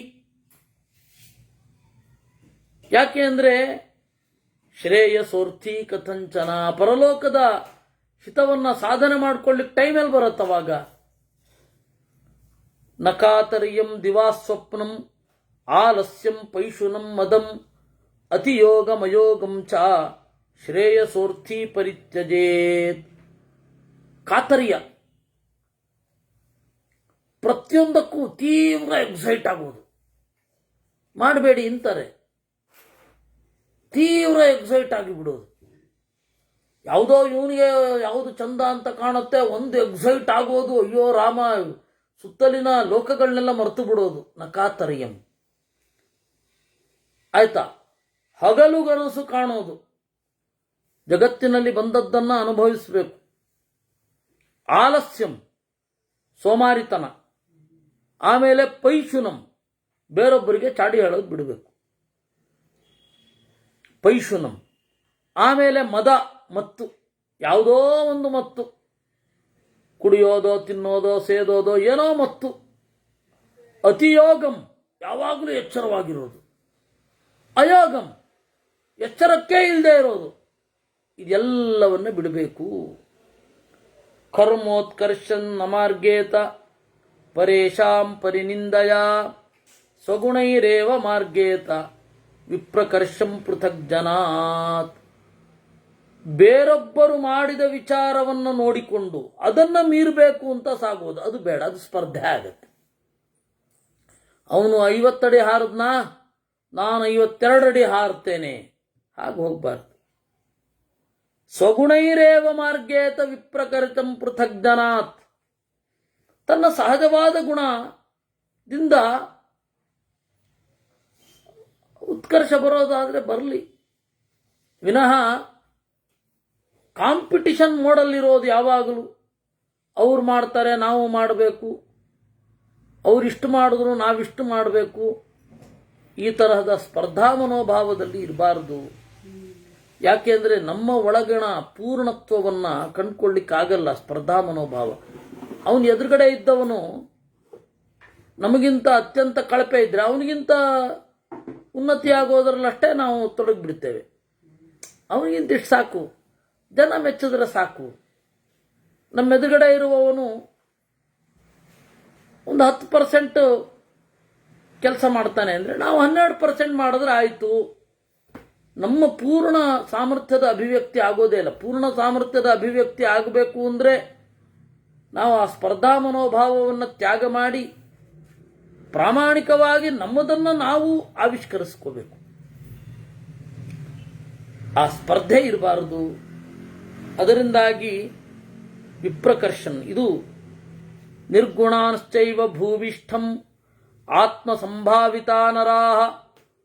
ಯಾಕೆ ಅಂದರೆ ಶ್ರೇಯಸೋರ್ಥಿ ಕಥಂಚನ, ಪರಲೋಕದ ಹಿತವನ್ನು ಸಾಧನೆ ಮಾಡ್ಕೊಳ್ಳಿಕ್ಕೆ ಟೈಮಲ್ಲಿ ಬರುತ್ತವಾಗ. ನಕಾತರ್ಯಂ ದಿವಾಸ್ವಪ್ನಂ ಆಲಸ್ಯಂ ಪೈಶುನಂ ಮದಂ ಅತಿಯೋಗಮಯೋಗಂ ಚ ಶ್ರೇಯಸೋರ್ಥಿ ಪರಿತ್ಯಜೇತ್. ಕಾತರ್ಯ, ಪ್ರತಿಯೊಂದಕ್ಕೂ ತೀವ್ರ ಎಕ್ಸೈಟ್ ಆಗೋದು ಮಾಡಬೇಡಿ ಅಂತಾರೆ. ತೀವ್ರ ಎಕ್ಸೈಟ್ ಆಗಿಬಿಡೋದು, ಯಾವುದೋ ಇವನಿಗೆ ಯಾವುದು ಚಂದ ಅಂತ ಕಾಣುತ್ತೆ, ಒಂದು ಎಕ್ಸೈಟ್ ಆಗೋದು, ಅಯ್ಯೋ ರಾಮ, ಸುತ್ತಲಿನ ಲೋಕಗಳನ್ನೆಲ್ಲ ಮರೆತು ಬಿಡೋದು. ನಕಾತರ್ಯಂ ಆಯ್ತಾ. ಹಗಲುಗನಸು ಕಾಣೋದು, ಜಗತ್ತಿನಲ್ಲಿ ಬಂದದ್ದನ್ನ ಅನುಭವಿಸಬೇಕು. ಆಲಸ್ಯಂ, ಸೋಮಾರಿತನ. ಆಮೇಲೆ ಪೈಶುನಂ, ಬೇರೊಬ್ಬರಿಗೆ ಚಾಡಿ ಹೇಳೋದು ಬಿಡಬೇಕು, ಪೈಶುನಂ. ಆಮೇಲೆ ಮದ, ಮತ್ತು, ಯಾವುದೋ ಒಂದು ಮತ್ತು, ಕುಡಿಯೋದೋ, ತಿನ್ನೋದೋ, ಸೇದೋದೋ, ಏನೋ ಮತ್ತು. ಅತಿಯೋಗಂ, ಯಾವಾಗಲೂ ಎಚ್ಚರವಾಗಿರೋದು. ಅಯೋಗಂ, ಎಚ್ಚರಕ್ಕೆ ಇಲ್ಲದೆ ಇರೋದು. ಇದೆಲ್ಲವನ್ನ ಬಿಡಬೇಕು. ಕರ್ಮೋತ್ಕರ್ಷನ್ ನಮಾರ್ಗೇತ ಪರೇಶಾಂ ಪರಿನಿಂದಯ ಸ್ವಗುಣೈರೇವ ಮಾರ್ಗೇತ ವಿಪ್ರಕರ್ಷಂ ಪೃಥಕ್ ಜನಾತ್. ಬೇರೊಬ್ಬರು ಮಾಡಿದ ವಿಚಾರವನ್ನು ನೋಡಿಕೊಂಡು ಅದನ್ನು ಮೀರಬೇಕು ಅಂತ ಸಾಗೋದು, ಅದು ಬೇಡ, ಅದು ಸ್ಪರ್ಧೆ ಆಗತ್ತೆ. ಅವನು 50 ಅಡಿ ಹಾರದ್ನಾ, ನಾನು 52 ಅಡಿ ಹಾರ್ತೇನೆ, ಹಾಗೆ ಹೋಗ್ಬಾರ್ದು. ಸ್ವಗುಣೈರೇವ ಮಾರ್ಗೇತ ವಿಪ್ರಕರ್ಷಂ ಪೃಥಕ್ ಜನಾತ್. ತನ್ನ ಸಹಜವಾದ ಗುಣದಿಂದ ಉತ್ಕರ್ಷ ಬರೋದಾದರೆ ಬರಲಿ ವಿನಃ ಕಾಂಪಿಟಿಷನ್ ಮೋಡಲ್ಲಿರೋದು ಯಾವಾಗಲೂ. ಅವ್ರು ಮಾಡ್ತಾರೆ ನಾವು ಮಾಡಬೇಕು, ಅವರಿಷ್ಟು ಮಾಡಿದ್ರು ನಾವಿಷ್ಟು ಮಾಡಬೇಕು, ಈ ತರಹದ ಸ್ಪರ್ಧಾ ಮನೋಭಾವದಲ್ಲಿ ಇರಬಾರ್ದು. ಯಾಕೆಂದರೆ ನಮ್ಮ ಒಳಗಣ ಪೂರ್ಣತ್ವವನ್ನು ಕಂಡುಕೊಳ್ಳಿಕ್ಕಾಗಲ್ಲ ಸ್ಪರ್ಧಾ ಮನೋಭಾವ. ಅವನು ಎದುರುಗಡೆ ಇದ್ದವನು ನಮಗಿಂತ ಅತ್ಯಂತ ಕಳಪೆ ಇದ್ದರೆ ಅವನಿಗಿಂತ ಉನ್ನತಿ ಆಗೋದ್ರಲ್ಲಷ್ಟೇ ನಾವು ತೊಡಗಿಬಿಡ್ತೇವೆ. ಅವನಿಗಿಂತ ಇಷ್ಟು ಸಾಕು, ಜನ ಮೆಚ್ಚಿದ್ರೆ ಸಾಕು. ನಮ್ಮ ಎದುರುಗಡೆ ಇರುವವನು ಒಂದು 10% ಕೆಲಸ ಮಾಡ್ತಾನೆ ಅಂದರೆ ನಾವು 12% ಮಾಡಿದ್ರೆ ಆಯಿತು. ನಮ್ಮ ಪೂರ್ಣ ಸಾಮರ್ಥ್ಯದ ಅಭಿವ್ಯಕ್ತಿ ಆಗೋದೇ ಇಲ್ಲ. ಪೂರ್ಣ ಸಾಮರ್ಥ್ಯದ ಅಭಿವ್ಯಕ್ತಿ ಆಗಬೇಕು ಅಂದರೆ ನಾವು ಆ ಸ್ಪರ್ಧಾ ಮನೋಭಾವವನ್ನು ತ್ಯಾಗ ಮಾಡಿ ಪ್ರಾಮಾಣಿಕವಾಗಿ ನಮ್ಮದನ್ನು ನಾವು ಆವಿಷ್ಕರಿಸ್ಕೋಬೇಕು. ಆ ಸ್ಪರ್ಧೆ ಇರಬಾರದು. ಅದರಿಂದಾಗಿ ವಿಪ್ರಕರ್ಷನ್, ಇದು ನಿರ್ಗುಣಾಶ್ಚೈವ ಭೂವಿಷ್ಠಂ ಆತ್ಮಸಂಭಾವಿತಾ ನರಾಹ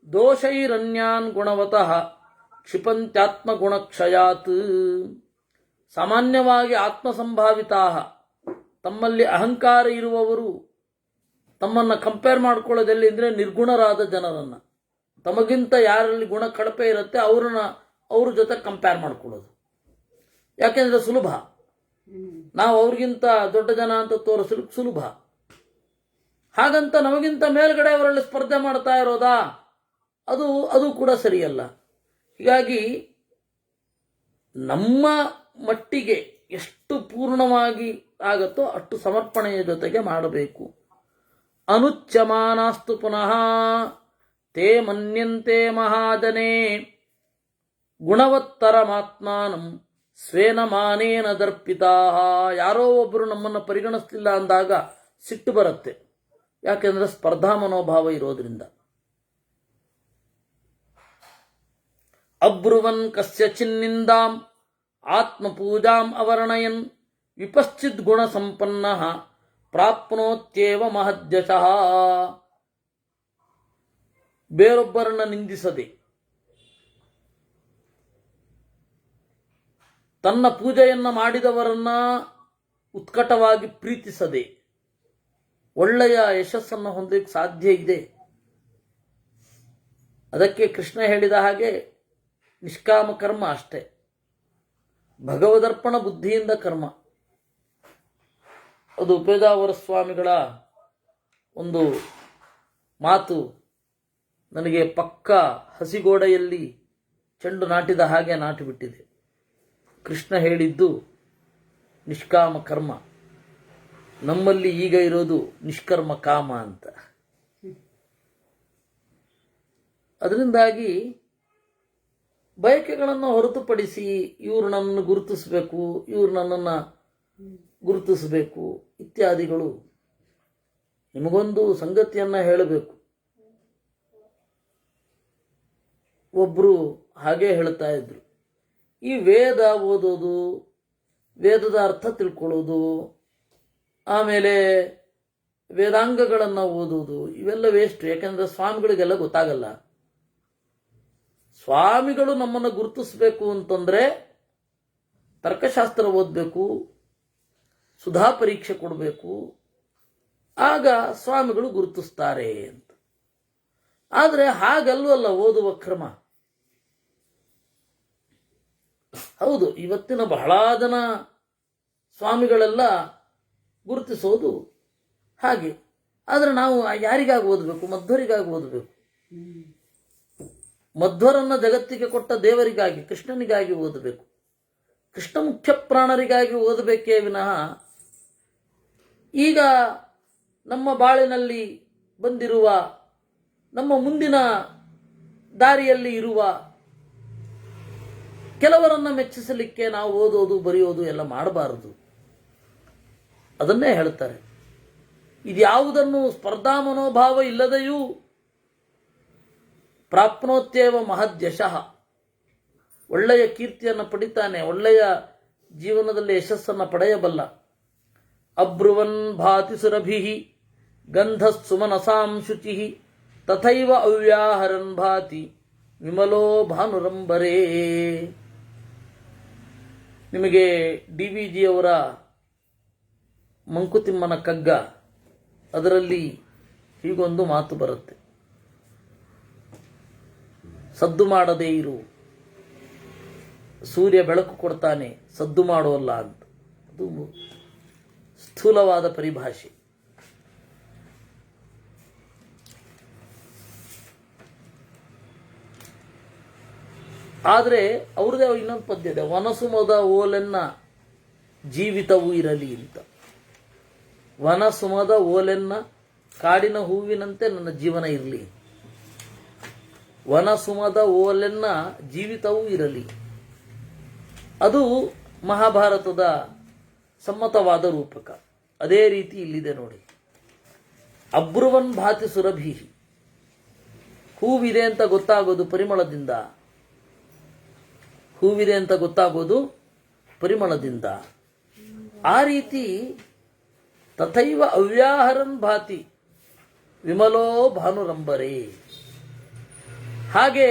ದೋಷೈರನ್ಯಾನ್ ಗುಣವತಃ ಕ್ಷಿಪಂತ್ಯಾತ್ಮಗುಣಕ್ಷಯಾತ್. ಸಾಮಾನ್ಯವಾಗಿ ಆತ್ಮಸಂಭಾವಿತಾ, ತಮ್ಮಲ್ಲಿ ಅಹಂಕಾರ ಇರುವವರು ತಮ್ಮನ್ನು ಕಂಪೇರ್ ಮಾಡ್ಕೊಳ್ಳೋದೆಲ್ಲಿ ಅಂದರೆ ನಿರ್ಗುಣರಾದ ಜನರನ್ನು. ತಮಗಿಂತ ಯಾರಲ್ಲಿ ಗುಣ ಕಳಪೆ ಇರುತ್ತೆ ಅವ್ರ ಜೊತೆ ಕಂಪೇರ್ ಮಾಡ್ಕೊಳ್ಳೋದು. ಯಾಕೆಂದರೆ ಸುಲಭ, ನಾವು ಅವ್ರಿಗಿಂತ ದೊಡ್ಡ ಜನ ಅಂತ ತೋರಿಸಲಿಕ್ಕೆ ಸುಲಭ. ಹಾಗಂತ ನಮಗಿಂತ ಮೇಲ್ಗಡೆ ಅವರಲ್ಲಿ ಸ್ಪರ್ಧೆ ಮಾಡ್ತಾ ಇರೋದಾ? ಅದು ಕೂಡ ಸರಿಯಲ್ಲ. ಹೀಗಾಗಿ ನಮ್ಮ ಮಟ್ಟಿಗೆ ಎಷ್ಟು ಪೂರ್ಣವಾಗಿ ಆಗತ್ತೋ ಅಷ್ಟು ಸಮರ್ಪಣೆಯ ಜೊತೆಗೆ ಮಾಡಬೇಕು. ಅನುಚ್ಯಮಾನಾಸ್ತು ಪುನಃ ತೇ ಮನ್ಯಂತೆ ಮಹಾಜನೇ ಗುಣವತ್ತರಮಾತ್ಮಾನಂ ಸ್ವೇನ ಮಾನೇನ ದರ್ಪಿತಾ. ಯಾರೋ ಒಬ್ಬರು ನಮ್ಮನ್ನು ಪರಿಗಣಿಸ್ತಿಲ್ಲ ಅಂದಾಗ ಸಿಟ್ಟು ಬರುತ್ತೆ. ಯಾಕೆಂದ್ರೆ ಸ್ಪರ್ಧಾ ಮನೋಭಾವ ಇರೋದ್ರಿಂದ. ಅಬ್ರುವನ್ ಕಸ್ಯಚಿನ್ನಿಂದಾಂ ಆತ್ಮಪೂಜಾಂ ಅವರ್ಣಯನ್ ವಿಪಶ್ಚಿದ್ ಗುಣ ಸಂಪನ್ನ ಪ್ರಾಪ್ನೋತ್ಯೇವ ಮಹದ್ಯಶಃ. ಬೇರೊಬ್ಬರನ್ನ ನಿಂದಿಸದೆ, ತನ್ನ ಪೂಜೆಯನ್ನ ಮಾಡಿದವರನ್ನ ಉತ್ಕಟವಾಗಿ ಪ್ರೀತಿಸದೆ ಒಳ್ಳೆಯ ಯಶಸ್ಸನ್ನು ಹೊಂದಲಿಕ್ಕೆ ಸಾಧ್ಯ ಇದೆ. ಅದಕ್ಕೆ ಕೃಷ್ಣ ಹೇಳಿದ ಹಾಗೆ ನಿಷ್ಕಾಮ ಕರ್ಮ ಅಷ್ಟೇ, ಭಗವದರ್ಪಣ ಬುದ್ಧಿಯಿಂದ ಕರ್ಮ. ಅದು ಪೇಜಾವರ ಸ್ವಾಮಿಗಳ ಒಂದು ಮಾತು ನನಗೆ ಪಕ್ಕ ಹಸಿಗೋಡೆಯಲ್ಲಿ ಚೆಂಡು ನಾಟಿದ ಹಾಗೆ ನಾಟಿಬಿಟ್ಟಿದೆ. ಕೃಷ್ಣ ಹೇಳಿದ್ದು ನಿಷ್ಕಾಮ ಕರ್ಮ, ನಮ್ಮಲ್ಲಿ ಈಗ ಇರೋದು ನಿಷ್ಕರ್ಮ ಕಾಮ ಅಂತ. ಅದರಿಂದಾಗಿ ಬಯಕೆಗಳನ್ನು ಹೊರತುಪಡಿಸಿ ಇವರು ನನ್ನನ್ನು ಗುರುತಿಸಬೇಕು, ಇವರು ನನ್ನನ್ನು ಗುರುತಿಸಬೇಕು ಇತ್ಯಾದಿಗಳು. ನಿಮಗೊಂದು ಸಂಗತಿಯನ್ನ ಹೇಳಬೇಕು. ಒಬ್ಬರು ಹಾಗೆ ಹೇಳ್ತಾ ಇದ್ರು, ಈ ವೇದ ಓದೋದು, ವೇದದ ಅರ್ಥ ತಿಳ್ಕೊಳ್ಳೋದು, ಆಮೇಲೆ ವೇದಾಂಗಗಳನ್ನು ಓದೋದು ಇವೆಲ್ಲ ವೇಸ್ಟ್. ಯಾಕೆಂದ್ರೆ ಸ್ವಾಮಿಗಳಿಗೆಲ್ಲ ಗೊತ್ತಾಗಲ್ಲ. ಸ್ವಾಮಿಗಳು ನಮ್ಮನ್ನು ಗುರುತಿಸಬೇಕು ಅಂತಂದ್ರೆ ತರ್ಕಶಾಸ್ತ್ರ ಓದಬೇಕು, ಸುಧಾ ಪರೀಕ್ಷೆ ಕೊಡಬೇಕು, ಆಗ ಸ್ವಾಮಿಗಳು ಗುರುತಿಸ್ತಾರೆ ಅಂತ. ಆದರೆ ಹಾಗಲ್ವಲ್ಲ ಓದುವ ಕ್ರಮ. ಹೌದು, ಇವತ್ತಿನ ಬಹಳ ಜನ ಸ್ವಾಮಿಗಳೆಲ್ಲ ಗುರುತಿಸೋದು ಹಾಗೆ. ಆದರೆ ನಾವು ಯಾರಿಗಾಗಿ ಓದಬೇಕು? ಮಧ್ವರಿಗಾಗಿ ಓದಬೇಕು. ಮಧ್ವರನ್ನ ಜಗತ್ತಿಗೆ ಕೊಟ್ಟ ದೇವರಿಗಾಗಿ, ಕೃಷ್ಣನಿಗಾಗಿ ಓದಬೇಕು. ಕೃಷ್ಣ ಮುಖ್ಯ ಪ್ರಾಣರಿಗಾಗಿ ಓದಬೇಕೇ ವಿನಃ ಈಗ ನಮ್ಮ ಬಾಳಿನಲ್ಲಿ ಬಂದಿರುವ, ನಮ್ಮ ಮುಂದಿನ ದಾರಿಯಲ್ಲಿ ಇರುವ ಕೆಲವರನ್ನ ಮೆಚ್ಚಿಸಲಿಕ್ಕೆ ನಾವು ಓದೋದು ಬರೆಯೋದು ಎಲ್ಲ ಮಾಡಬಾರದು. ಅದನ್ನೇ ಹೇಳ್ತಾರೆ. ಇದ್ಯಾವುದನ್ನು ಸ್ಪರ್ಧಾ ಮನೋಭಾವ ಇಲ್ಲದೆಯೂ ಪ್ರಾಪ್ನೋತ್ಯೇವ ಮಹದ್ಯಶಃ, ಒಳ್ಳೆಯ ಕೀರ್ತಿಯನ್ನು ಪಡಿತಾನೆ, ಒಳ್ಳೆಯ ಜೀವನದಲ್ಲಿ ಯಶಸ್ಸನ್ನು ಪಡೆಯಬಲ್ಲ. ಅಬ್ರುವನ್ ಭಾತಿ ಸುರಭಿಃ ಗಂಧಃ ಸುಮನಸಾಂ ಶುಚಿಃ ತಥೈವ ಅವ್ಯಾಹರನ್ ಭಾತಿ ವಿಮಲೋ ಭಾನುರಂಬರೇ. ನಿಮಗೆ DVG ಅವರ ಮಂಕುತಿಮ್ಮನ ಕಗ್ಗ, ಅದರಲ್ಲಿ ಹೀಗೊಂದು ಮಾತು ಬರುತ್ತೆ, ಸದ್ದು ಮಾಡದೇ ಇರು, ಸೂರ್ಯ ಬೆಳಕು ಕೊಡ್ತಾನೆ, ಸದ್ದು ಮಾಡೋಲ್ಲ ಅಂತ. ಅದು ಸ್ಥೂಲವಾದ ಪರಿಭಾಷೆ. ಆದರೆ ಅವ್ರದೇ ಇನ್ನೊಂದು ಪದ್ಯ ಇದೆ, ವನಸುಮದ ಓಲೆನ್ನ ಜೀವಿತವೂ ಇರಲಿ ಅಂತ. ವನಸುಮದ ಓಲೆನ್ನ, ಕಾಡಿನ ಹೂವಿನಂತೆ ನನ್ನ ಜೀವನ ಇರಲಿ. ವನಸುಮದ ಓಲೆನ್ನ ಜೀವಿತವೂ ಇರಲಿ. ಅದು ಮಹಾಭಾರತದ ಸಮ್ಮತವಾದ ರೂಪಕ. ಅದೇ ರೀತಿ ಇಲ್ಲಿದೆ ನೋಡಿ. ಅಬ್ರುವನ್ ಭಾತಿ ಸುರಭಿ, ಹೂವಿದೆ ಅಂತ ಗೊತ್ತಾಗೋದು ಪರಿಮಳದಿಂದ. ಹೂವಿದೆ ಅಂತ ಗೊತ್ತಾಗೋದು ಪರಿಮಳದಿಂದ. ಆ ರೀತಿ ತಥೈವ ಅವ್ಯಾಹರನ್ ಭಾತಿ ವಿಮಲೋ ಭಾನುರಂಬರೇ. ಹಾಗೆ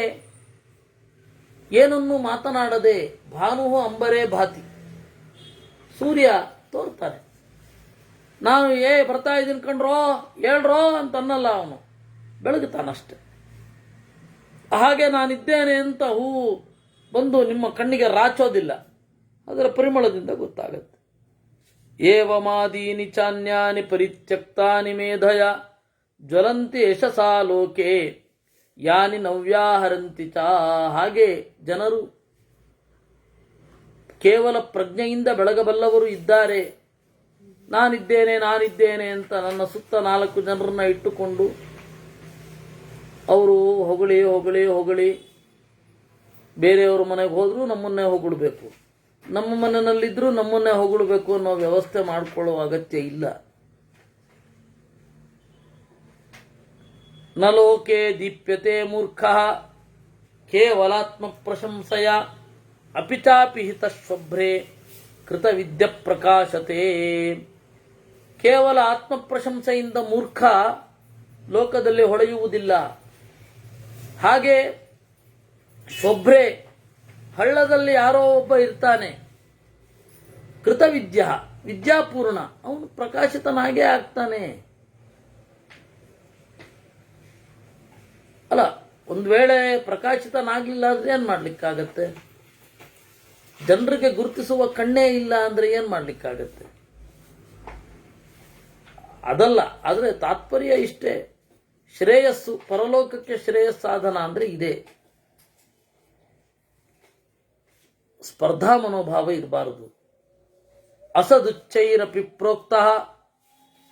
ಏನನ್ನು ಮಾತನಾಡದೆ ಭಾನು ಅಂಬರೇ ಭಾತಿ, ಸೂರ್ಯ ತೋರ್ತಾನೆ. ನಾನು ಬರ್ತಾ ಇದ್ದೀನಿ ಕಣ್ರೋ, ಹೇಳ್ರೋ ಅಂತ ಅನ್ನಲ್ಲ, ಅವನು ಬೆಳಗುತ್ತಾನಷ್ಟೆ. ಹಾಗೆ ನಾನಿದ್ದೇನೆ ಅಂತ ಹೂವು ಬಂದು ನಿಮ್ಮ ಕಣ್ಣಿಗೆ ರಾಚೋದಿಲ್ಲ, ಅದರ ಪರಿಮಳದಿಂದ ಗೊತ್ತಾಗತ್ತೆ. ಏವಮಾದೀನಿ ಚಾನ್ಯಾನಿ ಪರಿತ್ಯಕ್ತಾನಿ ಮೇಧಯ ಜ್ವಲಂತಿ ಯಶಸಾ ಲೋಕೆ ಯಾನಿ ನವ್ಯಾಹರಂತಿ ಚ. ಹಾಗೆ ಜನರು ಕೇವಲ ಪ್ರಜ್ಞೆಯಿಂದ ಬೆಳಗಬಲ್ಲವರು ಇದ್ದಾರೆ. ನಾನಿದ್ದೇನೆ ಅಂತ ನನ್ನ ಸುತ್ತ 4 ಜನರನ್ನ ಇಟ್ಟುಕೊಂಡು ಅವರು ಹೊಗಳಿ ಬೇರೆಯವ್ರ ಮನೆಗೆ ಹೋದರೂ ನಮ್ಮನ್ನೇ ಹೊಗಳಬೇಕು, ನಮ್ಮ ಮನೆಯಲ್ಲಿದ್ದರೂ ನಮ್ಮನ್ನೇ ಹೊಗಳಬೇಕು ಅನ್ನೋ ವ್ಯವಸ್ಥೆ ಮಾಡಿಕೊಳ್ಳುವ ಅಗತ್ಯ ಇಲ್ಲ. ನ ಲೋಕೆ ದೀಪ್ಯತೆ ಮೂರ್ಖ ಕೇವಲಾತ್ಮ ಪ್ರಶಂಸಯ ಅಪಿಚಾಪಿ ಹಿತಶ್ವಭ್ರೇ ಕೃತ ವಿದ್ಯ ಪ್ರಕಾಶತೆ. ಕೇವಲ ಆತ್ಮ ಪ್ರಶಂಸೆಯಿಂದ ಮೂರ್ಖ ಲೋಕದಲ್ಲಿ ಹೊಳೆಯುವುದಿಲ್ಲ. ಹಾಗೆ ಶೊಭ್ರೆ, ಹಳ್ಳದಲ್ಲಿ ಯಾರೋ ಒಬ್ಬ ಇರ್ತಾನೆ, ಕೃತವಿದ್ಯ, ವಿದ್ಯಾಪೂರ್ಣ, ಅವನು ಪ್ರಕಾಶಿತನಾಗೇ ಆಗ್ತಾನೆ. ಅಲ್ಲ, ಒಂದು ವೇಳೆ ಪ್ರಕಾಶಿತನಾಗಲಿಲ್ಲ ಅಂದ್ರೆ ಏನ್ ಮಾಡ್ಲಿಕ್ಕಾಗತ್ತೆ? ಜನರಿಗೆ ಗುರುತಿಸುವ ಕಣ್ಣೇ ಇಲ್ಲ ಅಂದ್ರೆ ಏನ್ ಮಾಡ್ಲಿಕ್ಕಾಗತ್ತೆ? ಅದಲ್ಲ. ಆದರೆ ತಾತ್ಪರ್ಯ ಇಷ್ಟೇ, ಶ್ರೇಯಸ್ಸು, ಪರಲೋಕಕ್ಕೆ ಶ್ರೇಯಸ್ಸಾಧನ ಅಂದ್ರೆ ಇದೆ. ಸ್ಪರ್ಧಾ ಮನೋಭಾವ ಇರಬಾರದು. ಅಸದುಚ್ಚೈರಪಿ ಪ್ರೋಕ್ತಃ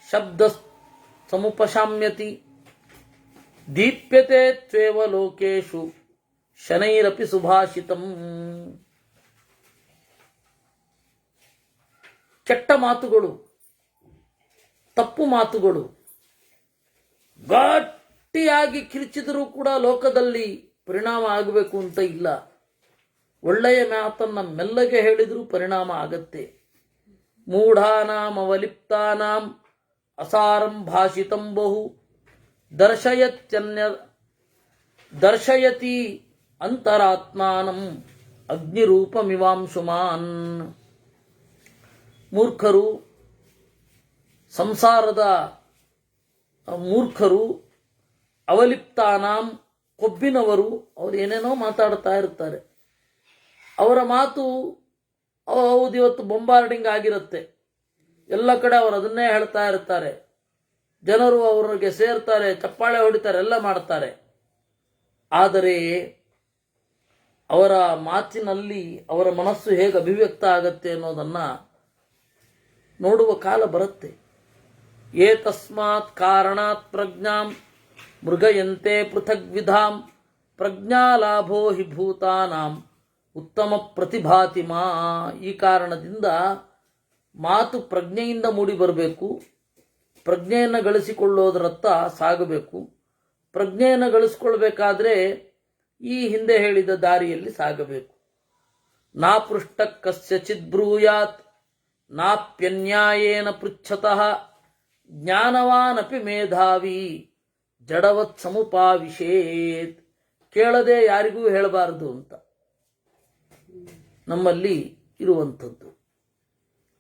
ಶಬ್ದ ಸಮುಪಶಾಮ್ಯತಿ ದೀಪ್ಯತೆ ತ್ವೇವ ಲೋಕೇಶು ಶನೈರಪಿ ಸುಭಾಷಿತಂ. ಕೆಟ್ಟ ಮಾತುಗಳು, ತಪ್ಪು ಮಾತುಗಳು ಗಟ್ಟಿಯಾಗಿ ಕಿರಿಚಿದರೂ ಕೂಡ ಲೋಕದಲ್ಲಿ ಪರಿಣಾಮ ಆಗಬೇಕು ಅಂತ ಇಲ್ಲ. ಒಳ್ಳೆಯ ಮಾತನ್ನ ಮೆಲ್ಲಗೆ ಹೇಳಿದರೂ ಪರಿಣಾಮ ಆಗತ್ತೆ. ಮೂಢಾನಾಂ ಅವಲಿಪ್ತಾನಾಂ ಅಸಾರಂ ಭಾಷಿತಂ ಬಹು ದರ್ಶಯತಿ ಅಂತರಾತ್ಮಾನಂ ಅಗ್ನಿರೂಪಮಿವಾಂಶುಮಾನ್. ಮೂರ್ಖರು, ಸಂಸಾರದ ಮೂರ್ಖರು, ಅವಲಿಪ್ತಾನಾಂ, ಕೊಬ್ಬಿನವರು, ಅವರು ಏನೇನೋ ಮಾತಾಡ್ತಾ ಇರ್ತಾರೆ. ಅವರ ಮಾತು ಹೌದು, ಇವತ್ತು ಬೊಂಬಾರ್ಡಿಂಗ್ ಆಗಿರುತ್ತೆ, ಎಲ್ಲ ಕಡೆ ಅವರು ಅದನ್ನೇ ಹೇಳ್ತಾ ಇರ್ತಾರೆ. ಜನರು ಅವರಿಗೆ ಸೇರ್ತಾರೆ, ಚಪ್ಪಾಳೆ ಹೊಡಿತಾರೆ, ಎಲ್ಲ ಮಾಡ್ತಾರೆ. ಆದರೆ ಅವರ ಮಾತಿನಲ್ಲಿ ಅವರ ಮನಸ್ಸು ಹೇಗೆ ಅಭಿವ್ಯಕ್ತ ಆಗತ್ತೆ ಅನ್ನೋದನ್ನ ನೋಡುವ ಕಾಲ ಬರುತ್ತೆ. ಏತಸ್ಮಾತ್ ಕಾರಣಾತ್ ಪ್ರಜ್ಞಾಂ ಮೃಗಯಂತೆ ಪೃಥಗ್ವಿಧಾಂ ಪ್ರಜ್ಞಾಲಾಭೋ ಹಿ ಭೂತಾನಾಂ ಉತ್ತಮ ಪ್ರತಿಭಾತಿಮಾ. ಈ ಕಾರಣದಿಂದ ಮಾತು ಪ್ರಜ್ಞೆಯಿಂದ ಮೂಡಿ ಬರಬೇಕು, ಪ್ರಜ್ಞೆಯನ್ನು ಗಳಿಸಿಕೊಳ್ಳೋದರತ್ತ ಸಾಗಬೇಕು. ಪ್ರಜ್ಞೆಯನ್ನು ಗಳಿಸಿಕೊಳ್ಬೇಕಾದ್ರೆ ಈ ಹಿಂದೆ ಹೇಳಿದ ದಾರಿಯಲ್ಲಿ ಸಾಗಬೇಕು. ನಾ ಪೃಷ್ಟ ಕಸ್ಯಚಿತ್ ಬ್ರೂಯಾತ್ ನಾಪ್ಯನ್ಯಾಯೇನ ಪೃಚ್ಛತಃ ಜ್ಞಾನವಾನಪಿ ಮೇಧಾವಿ ಜಡವತ್ ಸಮುಪಾವಿಶೇತ್. ಕೇಳದೆ ಯಾರಿಗೂ ಹೇಳಬಾರದು ಅಂತ ನಮ್ಮಲ್ಲಿ ಇರುವಂಥದ್ದು.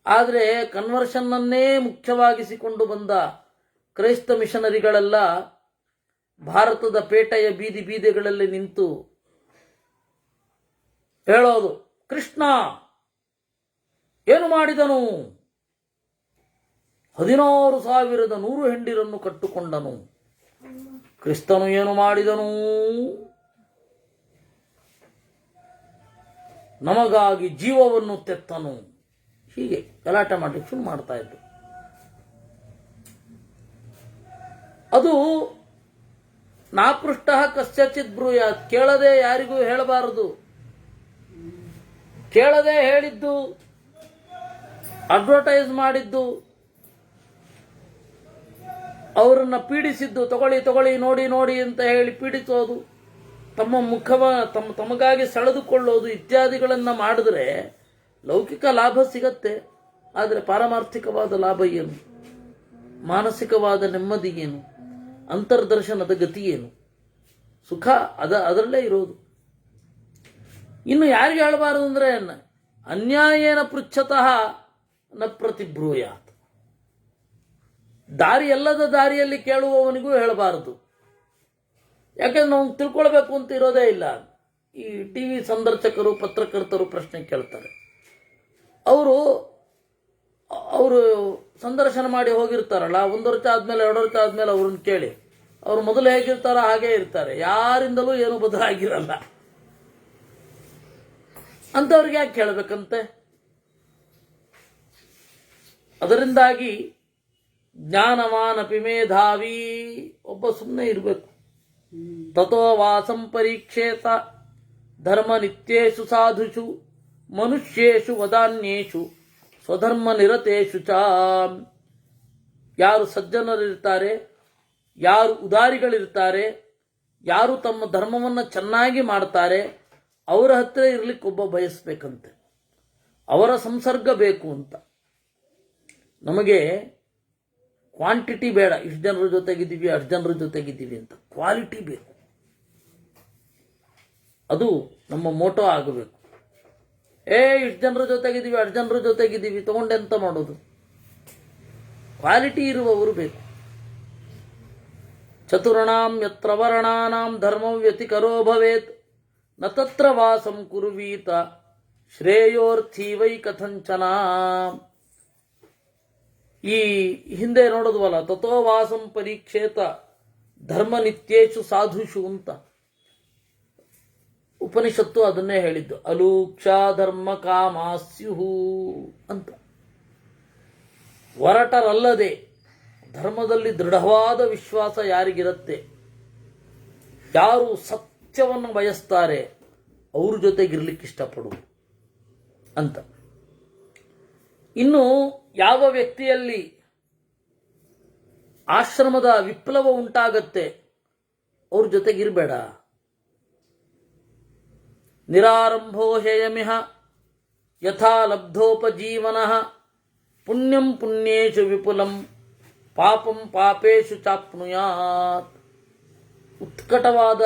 ಆದರೆ ಕನ್ವರ್ಷನ್ನನ್ನೇ ಮುಖ್ಯವಾಗಿಸಿಕೊಂಡು ಬಂದ ಕ್ರೈಸ್ತ ಮಿಷನರಿಗಳೆಲ್ಲ ಭಾರತದ ಪೇಟೆಯ ಬೀದಿಗಳಲ್ಲಿ ನಿಂತು ಹೇಳೋದು, ಕೃಷ್ಣ ಏನು ಮಾಡಿದನು? 16,100 ಹೆಂಡಿರನ್ನು ಕಟ್ಟುಕೊಂಡನು. ಕ್ರಿಸ್ತನು ಏನು ಮಾಡಿದನು? ನಮಗಾಗಿ ಜೀವವನ್ನು ತೆತ್ತನು. ಹೀಗೆ ಗಲಾಟೆ ಮಾಡಲಿಕ್ಕೆ ಶುರು ಮಾಡ್ತಾ ಇದ್ದು. ಅದು ನಾಪೃಷ್ಟ ಕಸ್ಯಚಿತ್ ಬ್ರೂಯಾತ್, ಕೇಳದೆ ಯಾರಿಗೂ ಹೇಳಬಾರದು. ಕೇಳದೆ ಹೇಳಿದ್ದು, ಅಡ್ವರ್ಟೈಸ್ ಮಾಡಿದ್ದು, ಅವರನ್ನ ಪೀಡಿಸಿದ್ದು, ತಗೊಳ್ಳಿ ನೋಡಿ ಅಂತ ಹೇಳಿ ಪೀಡಿಸೋದು, ತಮಗಾಗಿ ಸೆಳೆದುಕೊಳ್ಳೋದು ಇತ್ಯಾದಿಗಳನ್ನ ಮಾಡಿದ್ರೆ ಲೌಕಿಕ ಲಾಭ ಸಿಗತ್ತೆ. ಆದರೆ ಪಾರಮಾರ್ಥಿಕವಾದ ಲಾಭ ಏನು? ಮಾನಸಿಕವಾದ ನೆಮ್ಮದಿ ಏನು? ಅಂತರ್ದರ್ಶನದ ಗತಿ ಏನು? ಸುಖ ಅದರಲ್ಲೇ ಇರೋದು. ಇನ್ನು ಯಾರಿಗೆ ಹೇಳಬಾರದು ಅಂದ್ರೆ ಅನ್ಯಾಯೇನ ಪೃಚ್ಛತಃ ನ ಪ್ರತಿಬ್ರೂಯಾತ್. ದಾರಿಯಲ್ಲದ ದಾರಿಯಲ್ಲಿ ಕೇಳುವವನಿಗೂ ಹೇಳಬಾರದು. ಯಾಕೆಂದ್ರೆ ನಾವು ತಿಳ್ಕೊಳ್ಬೇಕು ಅಂತ ಇರೋದೇ ಇಲ್ಲ. ಈ ಟಿವಿ ಸಂದರ್ಶಕರು, ಪತ್ರಕರ್ತರು ಪ್ರಶ್ನೆ ಕೇಳ್ತಾರೆ. ಅವರು ಸಂದರ್ಶನ ಮಾಡಿ ಹೋಗಿರ್ತಾರಲ್ಲ, 1 ವರ್ಷ ಆದಮೇಲೆ 2 ವರ್ಷ ಆದಮೇಲೆ ಅವ್ರನ್ನ ಕೇಳಿ, ಅವ್ರು ಮೊದಲು ಹೇಗಿರ್ತಾರೋ ಹಾಗೇ ಇರ್ತಾರೆ, ಯಾರಿಂದಲೂ ಏನೂ ಬದಲಾಗಿರಲ್ಲ. ಅಂಥವ್ರಿಗೆ ಯಾಕೆ ಕೇಳಬೇಕಂತೆ? ಅದರಿಂದಾಗಿ ಜ್ಞಾನವಾನಪಿ ಮೇಧಾವಿ, ಒಬ್ಬ ಸುಮ್ಮನೆ ಇರಬೇಕು. ತಥೋ ವಾಸಂ ಪರೀಕ್ಷೇತ ಧರ್ಮ ನಿತ್ಯೇಷು ಸಾಧುಷು ಮನುಷ್ಯೇಷು ವದಾನ್ಯೇಷು ಸ್ವಧರ್ಮ ನಿರತೇಷು ಚ. ಯಾರು ಸಜ್ಜನರಿರ್ತಾರೆ, ಯಾರು ಉದಾರಿಗಳಿರ್ತಾರೆ, ಯಾರು ತಮ್ಮ ಧರ್ಮವನ್ನು ಚೆನ್ನಾಗಿ ಮಾಡ್ತಾರೆ, ಅವರ ಹತ್ತಿರ ಇರಲಿಕ್ಕೆ ಒಬ್ಬ ಬಯಸ್ಬೇಕಂತೆ, ಅವರ ಸಂಸರ್ಗ ಬೇಕು ಅಂತ. ನಮಗೆ ಕ್ವಾಂಟಿಟಿ ಬೇಡ, ಇಷ್ಟು ಜನರ ಜೊತೆಗಿದ್ದೀವಿ ಅಷ್ಟು ಜನರ ಜೊತೆಗಿದ್ದೀವಿ ಅಂತ, ಕ್ವಾಲಿಟಿ ಬೇಕು. ಅದು ನಮ್ಮ ಮೋಟೋ ಆಗಬೇಕು. ಇಷ್ಟು ಜನರ ಜೊತೆಗಿದ್ದೀವಿ ಅಷ್ಟು ಜನರ ಜೊತೆಗಿದ್ದೀವಿ ತಗೊಂಡೆಂತ ಮಾಡೋದು? ಕ್ವಾಲಿಟಿ ಇರುವವರು ಬೇಕು. ಚತುರ್ಣಾಂ ಯತ್ರ ವರ್ಣಾನಾಂ ಧರ್ಮಂ ವ್ಯತಿಕರೋ ಭವೇತ್ ನ ತತ್ರ ವಾಸಂ ಕುರ್ವೀತ ಶ್ರೇಯೋರ್ಥಿ ವೈ ಕಥಂಚನ. ಈ ಹಿಂದೆ ನೋಡೋದ್ವಲ್ಲ, ತಥೋ ವಾಸಂ ಪರೀಕ್ಷೇತ ಧರ್ಮ ನಿತ್ಯೇಷು ಸಾಧುಷು ಅಂತ. ಉಪನಿಷತ್ತು ಅದನ್ನೇ ಹೇಳಿದ್ದು, ಅಲೂಕ್ಷಾ ಧರ್ಮ ಕಾಮಾಸ್ಯುಹು ಅಂತ. ಒರಟರಲ್ಲದೆ ಧರ್ಮದಲ್ಲಿ ದೃಢವಾದ ವಿಶ್ವಾಸ ಯಾರಿಗಿರುತ್ತೆ, ಯಾರು ಸತ್ಯವನ್ನು ಬಯಸ್ತಾರೆ, ಅವ್ರ ಜೊತೆಗಿರ್ಲಿಕ್ಕೆ ಇಷ್ಟಪಡುವುದು ಅಂತ. ಇನ್ನು ಯಾವ ವ್ಯಕ್ತಿಯಲ್ಲಿ ಆಶ್ರಮದ ವಿಪ್ಲವ ಉಂಟಾಗತ್ತೆ, ಅವ್ರ ಜೊತೆಗಿರಬೇಡ. ನಿರಾರಂಭೋ ಹೇಯಮಿಹ ಯಥಾ ಲಬ್ಧೋಪಜೀವನಃ ಪುಣ್ಯಂ ಪುಣ್ಯೇಷು ವಿಪುಲಂ ಪಾಪಂ ಪಾಪೇಷು ಚಾಪ್ನುಯಾತ್. ಉತ್ಕಟವಾದ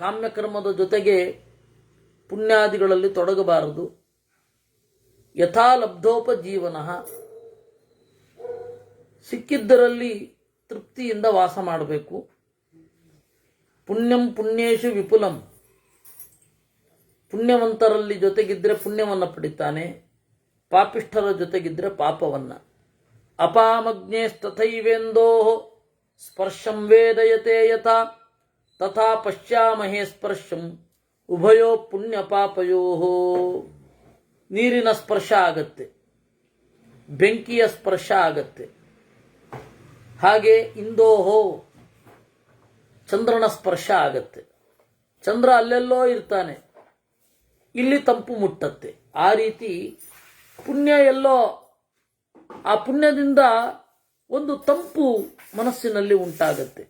ಕಾಮ್ಯಕರ್ಮದ ಜೊತೆಗೆ ಪುಣ್ಯಾದಿಗಳಲ್ಲಿ ತೊಡಗಬಾರದು. ಯಥಾ ಲಬ್ಧೋಪಜೀವನಃ, ಸಿಕ್ಕಿದ್ದರಲ್ಲಿ ತೃಪ್ತಿಯಿಂದ ವಾಸ ಮಾಡಬೇಕು. ಪುಣ್ಯಂ ಪುಣ್ಯೇಷು ವಿಪುಲಂ, ಪುಣ್ಯವಂತರಲ್ಲಿ ಜೊತೆಗಿದ್ರೆ ಪುಣ್ಯವನ್ನು ಪಡಿತಾನೆ, ಪಾಪಿಷ್ಠರ ಜೊತೆಗಿದ್ರೆ ಪಾಪವನ್ನ. ಅಪಾಮಗ್ನೇಸ್ತಥೈವೇಂದೋ ಸ್ಪರ್ಶಂ ವೇದಯತೆ ಯಥಾ ತಥಾ ಪಶ್ಯಾಮಹೇ ಸ್ಪರ್ಶಂ ಉಭಯೋ ಪುಣ್ಯ ಪಾಪಯೋ. ನೀರಿನ ಸ್ಪರ್ಶ ಆಗತ್ತೆ, ಬೆಂಕಿಯ ಸ್ಪರ್ಶ ಆಗತ್ತೆ. ಹಾಗೆ ಇಂದೋಹೋ ಚಂದ್ರನ ಸ್ಪರ್ಶ ಆಗತ್ತೆ. ಚಂದ್ರ ಅಲ್ಲೆಲ್ಲೋ ಇರ್ತಾನೆ, ಇಲ್ಲಿ ತಂಪು ಮುಟ್ಟತ್ತೆ. ಆ ರೀತಿ ಪುಣ್ಯ ಎಲ್ಲೋ, ಆ ಪುಣ್ಯದಿಂದ ಒಂದು ತಂಪು ಮನಸ್ಸಿನಲ್ಲಿ ಉಂಟಾಗತ್ತೆ.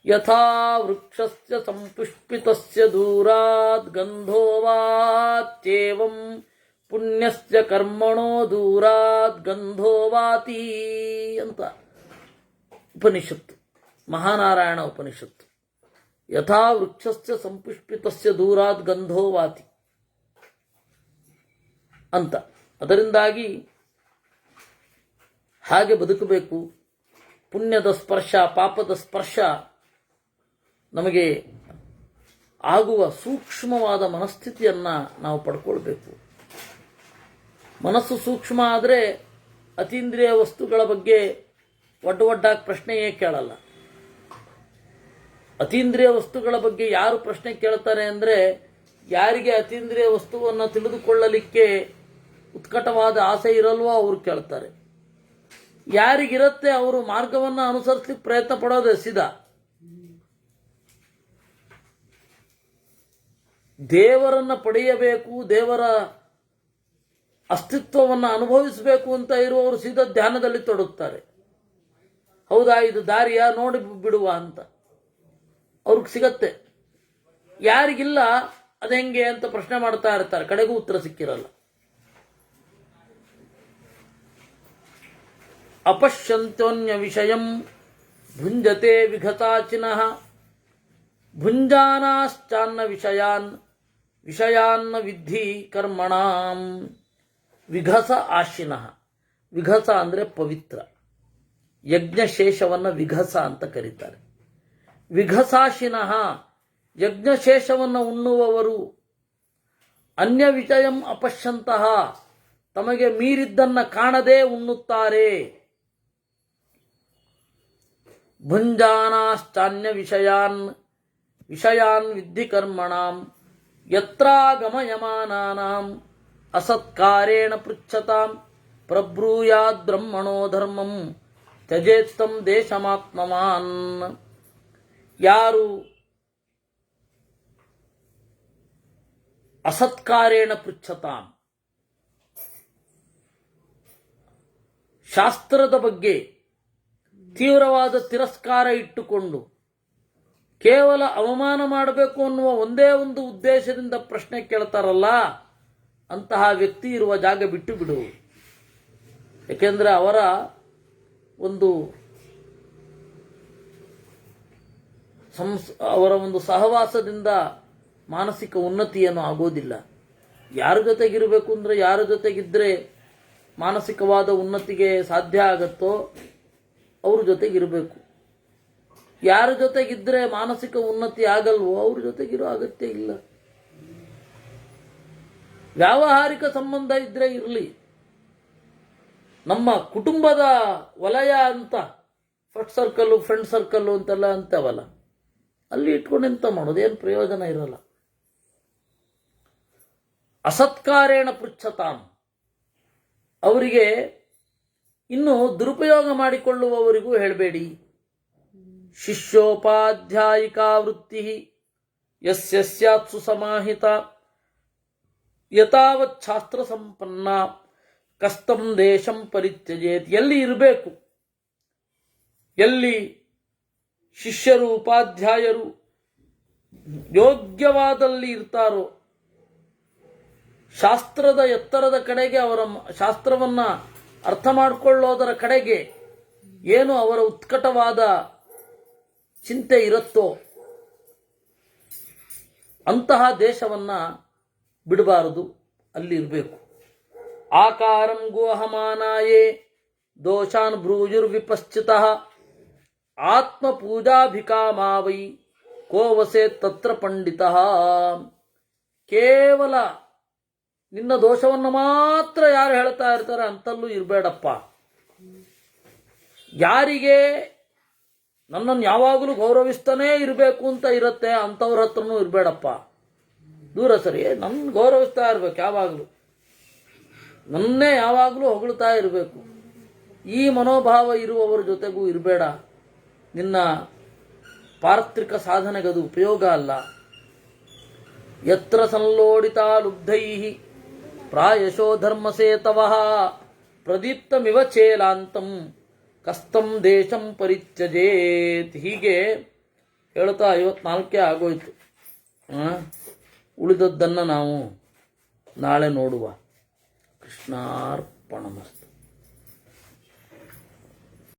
ಯಥಾ ವೃಕ್ಷಸ್ಯ ಸಂಪುಷ್ಪಿತಸ್ಯ ದೂರಾತ್ ಗಂಧೋ ವಾತ್ಯೇವಂ ಪುಣ್ಯಸ್ಯ ಕರ್ಮಣೋ ದೂರಾತ್ ಗಂಧೋ ವಾತಿ ಅಂತ ಉಪನಿಷತ್ತು, ಮಹಾನಾರಾಯಣ ಉಪನಿಷತ್ತು. ಯಥಾ ವೃಕ್ಷಸ್ಯ ಸಂಪುಷ್ಪಿತಸ್ಯ ದೂರಾತ್ ಗಂಧೋ ವಾತಿ ಅಂತ. ಅದರಿಂದಾಗಿ ಹಾಗೆ ಬದುಕಬೇಕು. ಪುಣ್ಯದ ಸ್ಪರ್ಶ, ಪಾಪದ ಸ್ಪರ್ಶ ನಮಗೆ ಆಗುವ ಸೂಕ್ಷ್ಮವಾದ ಮನಸ್ಥಿತಿಯನ್ನು ನಾವು ಪಡ್ಕೊಳ್ಬೇಕು. ಮನಸ್ಸು ಸೂಕ್ಷ್ಮ ಆದರೆ ಅತೀಂದ್ರಿಯ ವಸ್ತುಗಳ ಬಗ್ಗೆ ಒಡ್ಡಾಗಿ ಪ್ರಶ್ನೆಯೇ ಕೇಳಲ್ಲ. ಅತೀಂದ್ರಿಯ ವಸ್ತುಗಳ ಬಗ್ಗೆ ಯಾರು ಪ್ರಶ್ನೆ ಕೇಳ್ತಾರೆ ಅಂದರೆ, ಯಾರಿಗೆ ಅತೀಂದ್ರಿಯ ವಸ್ತುವನ್ನು ತಿಳಿದುಕೊಳ್ಳಲಿಕ್ಕೆ ಉತ್ಕಟವಾದ ಆಸೆ ಇರಲ್ವೋ ಅವರು ಕೇಳ್ತಾರೆ. ಯಾರಿಗಿರುತ್ತೆ ಅವರು ಮಾರ್ಗವನ್ನು ಅನುಸರಿಸಲಿಕ್ಕೆ ಪ್ರಯತ್ನ ಪಡೋದೇ ಸೀದಾ. ದೇವರನ್ನ ಪಡೆಯಬೇಕು, ದೇವರ ಅಸ್ತಿತ್ವವನ್ನು ಅನುಭವಿಸಬೇಕು ಅಂತ ಇರುವವರು ಸೀದಾ ಧ್ಯಾನದಲ್ಲಿ ತೊಡಗುತ್ತಾರೆ. ಹೌದಾ, ಇದು ದಾರಿಯ ನೋಡಿ ಬಿಡುವ ಅಂತ ಅವ್ರಿಗೆ ಸಿಗತ್ತೆ. ಯಾರಿಗಿಲ್ಲ ಅದೆಂಗೆ ಅಂತ ಪ್ರಶ್ನೆ ಮಾಡ್ತಾ ಇರ್ತಾರೆ, ಕಡೆಗೂ ಉತ್ತರ ಸಿಕ್ಕಿರಲ್ಲ. ಅಪಶ್ಯಂತ್ಯೋನ್ಯ ವಿಷಯಂ ಭುಂಜತೆ ವಿಘತಾಚಿನಃ ಭುಂಜಾನಾಶ್ಚಾನ್ನ ವಿಷಯಾನ್ನ ವಿದ್ಧಿ ಕರ್ಮಣಾಂ. ವಿಘಸ ಆಶಿನಃ, ವಿಘಸ ಅಂದರೆ ಪವಿತ್ರ. ಯಜ್ಞಶೇಷವನ್ನು ವಿಘಸ ಅಂತ ಕರೀತಾರೆ. ವಿಘಸಾಶಿನಃ, ಯಜ್ಞಶೇಷವನ್ನು ಉಣ್ಣುವವರು. ಅನ್ಯ ವಿಷಯಂ ಅಪಶ್ಯಂತಹ, ತಮಗೆ ಮೀರಿದ್ದನ್ನ ಕಾಣದೇ ಉಣ್ಣುತ್ತಾರೆ. ಭುಂಜಾನಾಶ್ಚಾನ್ಯ ವಿಷಯಾನ್ ವಿದ್ಧಿ ಕರ್ಮಣಾಂ ಯತ್ರಾಗಮಯಮಾನಾನಾಂ ಅಸತ್ಕಾರೇಣ ಪೃಚ್ಛತಾಂ ಪ್ರಬ್ರೂಯಾದ್ ಬ್ರಹ್ಮಣೋ ಧರ್ಮಂ ತ್ಯಜೇತ್ತಂ ದೇಶಮಾತ್ಮವಾನ್. ಯಾರು ಅಸತ್ಕಾರೇಣ ಪೃಚ್ಛತಾಂ, ಶಾಸ್ತ್ರದ ಬಗ್ಗೆ ತೀವ್ರವಾದ ತಿರಸ್ಕಾರ ಇಟ್ಟುಕೊಂಡು ಕೇವಲ ಅವಮಾನ ಮಾಡಬೇಕು ಅನ್ನುವ ಒಂದೇ ಒಂದು ಉದ್ದೇಶದಿಂದ ಪ್ರಶ್ನೆ ಕೇಳ್ತಾರಲ್ಲ, ಅಂತಹ ವ್ಯಕ್ತಿ ಇರುವ ಜಾಗ ಬಿಟ್ಟು ಬಿಡು. ಏಕೆಂದರೆ ಅವರ ಒಂದು ಸಹವಾಸದಿಂದ ಮಾನಸಿಕ ಉನ್ನತಿಯನ್ನು ಆಗೋದಿಲ್ಲ. ಯಾರ ಜೊತೆಗಿರಬೇಕು ಅಂದರೆ, ಯಾರ ಜೊತೆಗಿದ್ರೆ ಮಾನಸಿಕವಾದ ಉನ್ನತಿಗೆ ಸಾಧ್ಯ ಆಗತ್ತೋ ಅವ್ರ ಜೊತೆಗಿರಬೇಕು. ಯಾರ ಜೊತೆಗಿದ್ರೆ ಮಾನಸಿಕ ಉನ್ನತಿ ಆಗಲ್ವೋ ಅವ್ರ ಜೊತೆಗಿರೋ ಅಗತ್ಯ ಇಲ್ಲ. ವ್ಯಾವಹಾರಿಕ ಸಂಬಂಧ ಇದ್ರೆ ಇರಲಿ. ನಮ್ಮ ಕುಟುಂಬದ ವಲಯ ಅಂತ ಫಸ್ಟ್ ಸರ್ಕಲ್ಲು, ಫ್ರೆಂಡ್ ಸರ್ಕಲ್ಲು ಅಂತೆಲ್ಲ ಅಂತವಲ್ಲ, ಅಲ್ಲಿ ಇಟ್ಕೊಂಡು ಎಂತ ಮಾಡೋದು, ಏನು ಪ್ರಯೋಜನ ಇರಲ್ಲ. ಅಸತ್ಕಾರೇಣ ಪೃಚ್ಛತಾಂ, ಅವರಿಗೆ ಇನ್ನು ದುರುಪಯೋಗ ಮಾಡಿಕೊಳ್ಳುವವರಿಗೂ ಹೇಳಬೇಡಿ. ಶಿಷ್ಯೋಪಾಧ್ಯಾಯಿಕಾ ವೃತ್ತಿ ಯಸ್ಯ ಸ್ಯಾತ್ ಸುಸಮಾಹಿತ ಯತಾವತ್ ಶಾಸ್ತ್ರ ಸಂಪನ್ನ ಕಸ್ತಂ ದೇಶಂ ಪರಿತ್ಯಜೇತ್. ಎಲ್ಲಿ ಇರಬೇಕು, ಎಲ್ಲಿ ಶಿಷ್ಯರು ಉಪಾಧ್ಯಾಯರು ಯೋಗ್ಯವಾದಲ್ಲಿ ಇರ್ತಾರೋ, ಶಾಸ್ತ್ರದ ಎತ್ತರದ ಕಡೆಗೆ, ಅವರ ಶಾಸ್ತ್ರವನ್ನ ಅರ್ಥ ಮಾಡಿಕೊಳ್ಳೋದರ ಕಡೆಗೆ ಏನು ಅವರ ಉತ್ಕಟವಾದ ಚಿಂತೆ ಇರುತ್ತೋ ಅಂತಹ ದೇಶವನ್ನ ಬಿಡಬಾರದು, ಅಲ್ಲಿರಬೇಕು. ಆಕಾರಂ ಗೋಹಮಾನಾಯೇ ದೋಷಾನ್ ಬ್ರೂಜುರ್ವಿಪಶ್ಚಿತಃ ಆತ್ಮಪೂಜಾಭಿಕಾಮಾವೈ ಕೋವಸೆ ತತ್ರ ಪಂಡಿತಃ. ಕೇವಲ ನಿನ್ನ ದೋಷವನ್ನು ಮಾತ್ರ ಯಾರು ಹೇಳ್ತಾ ಇರ್ತಾರೆ ಅಂತಲ್ಲೂ ಇರಬೇಡಪ್ಪ. ಯಾರಿಗೆ ನನ್ನನ್ನು ಯಾವಾಗಲೂ ಗೌರವಿಸ್ತಾನೇ ಇರಬೇಕು ಅಂತ ಇರುತ್ತೆ ಅಂಥವ್ರ ಹತ್ರನೂ ಇರಬೇಡಪ್ಪ, ದೂರ ಸರಿ. ನನ್ನ ಗೌರವಿಸ್ತಾ ಇರಬೇಕು, ಯಾವಾಗಲೂ ನನ್ನೇ ಯಾವಾಗಲೂ ಹೊಗಳ್ತಾ ಇರಬೇಕು. ಈ ಮನೋಭಾವ ಇರುವವರ ಜೊತೆಗೂ ಇರಬೇಡ. ನಿನ್ನ ಪಾರ್ಥಿಕ ಸಾಧನೆಗದು ಉಪಯೋಗ ಅಲ್ಲ. ಯತ್ರ ಸಂಲೋಡಿತಾ ಲುಬ್ಧೈಃ ಪ್ರಾಯಶೋ ಧರ್ಮಸೇತವಃ ಪ್ರದೀಪ್ತಮಿವ ಚೇಲಾಂತಂ ಕಸ್ತಂ ದೇಶಂ ಪರಿತ್ಯಜೇತ್. ಹೀಗೆ ಹೇಳ್ತಾ 54 ಆಗೋಯ್ತು. ಉಳಿದದ್ದನ್ನು ನಾವು ನಾಳೆ ನೋಡುವ. ಕೃಷ್ಣಾರ್ಪಣಮಸ್ತು.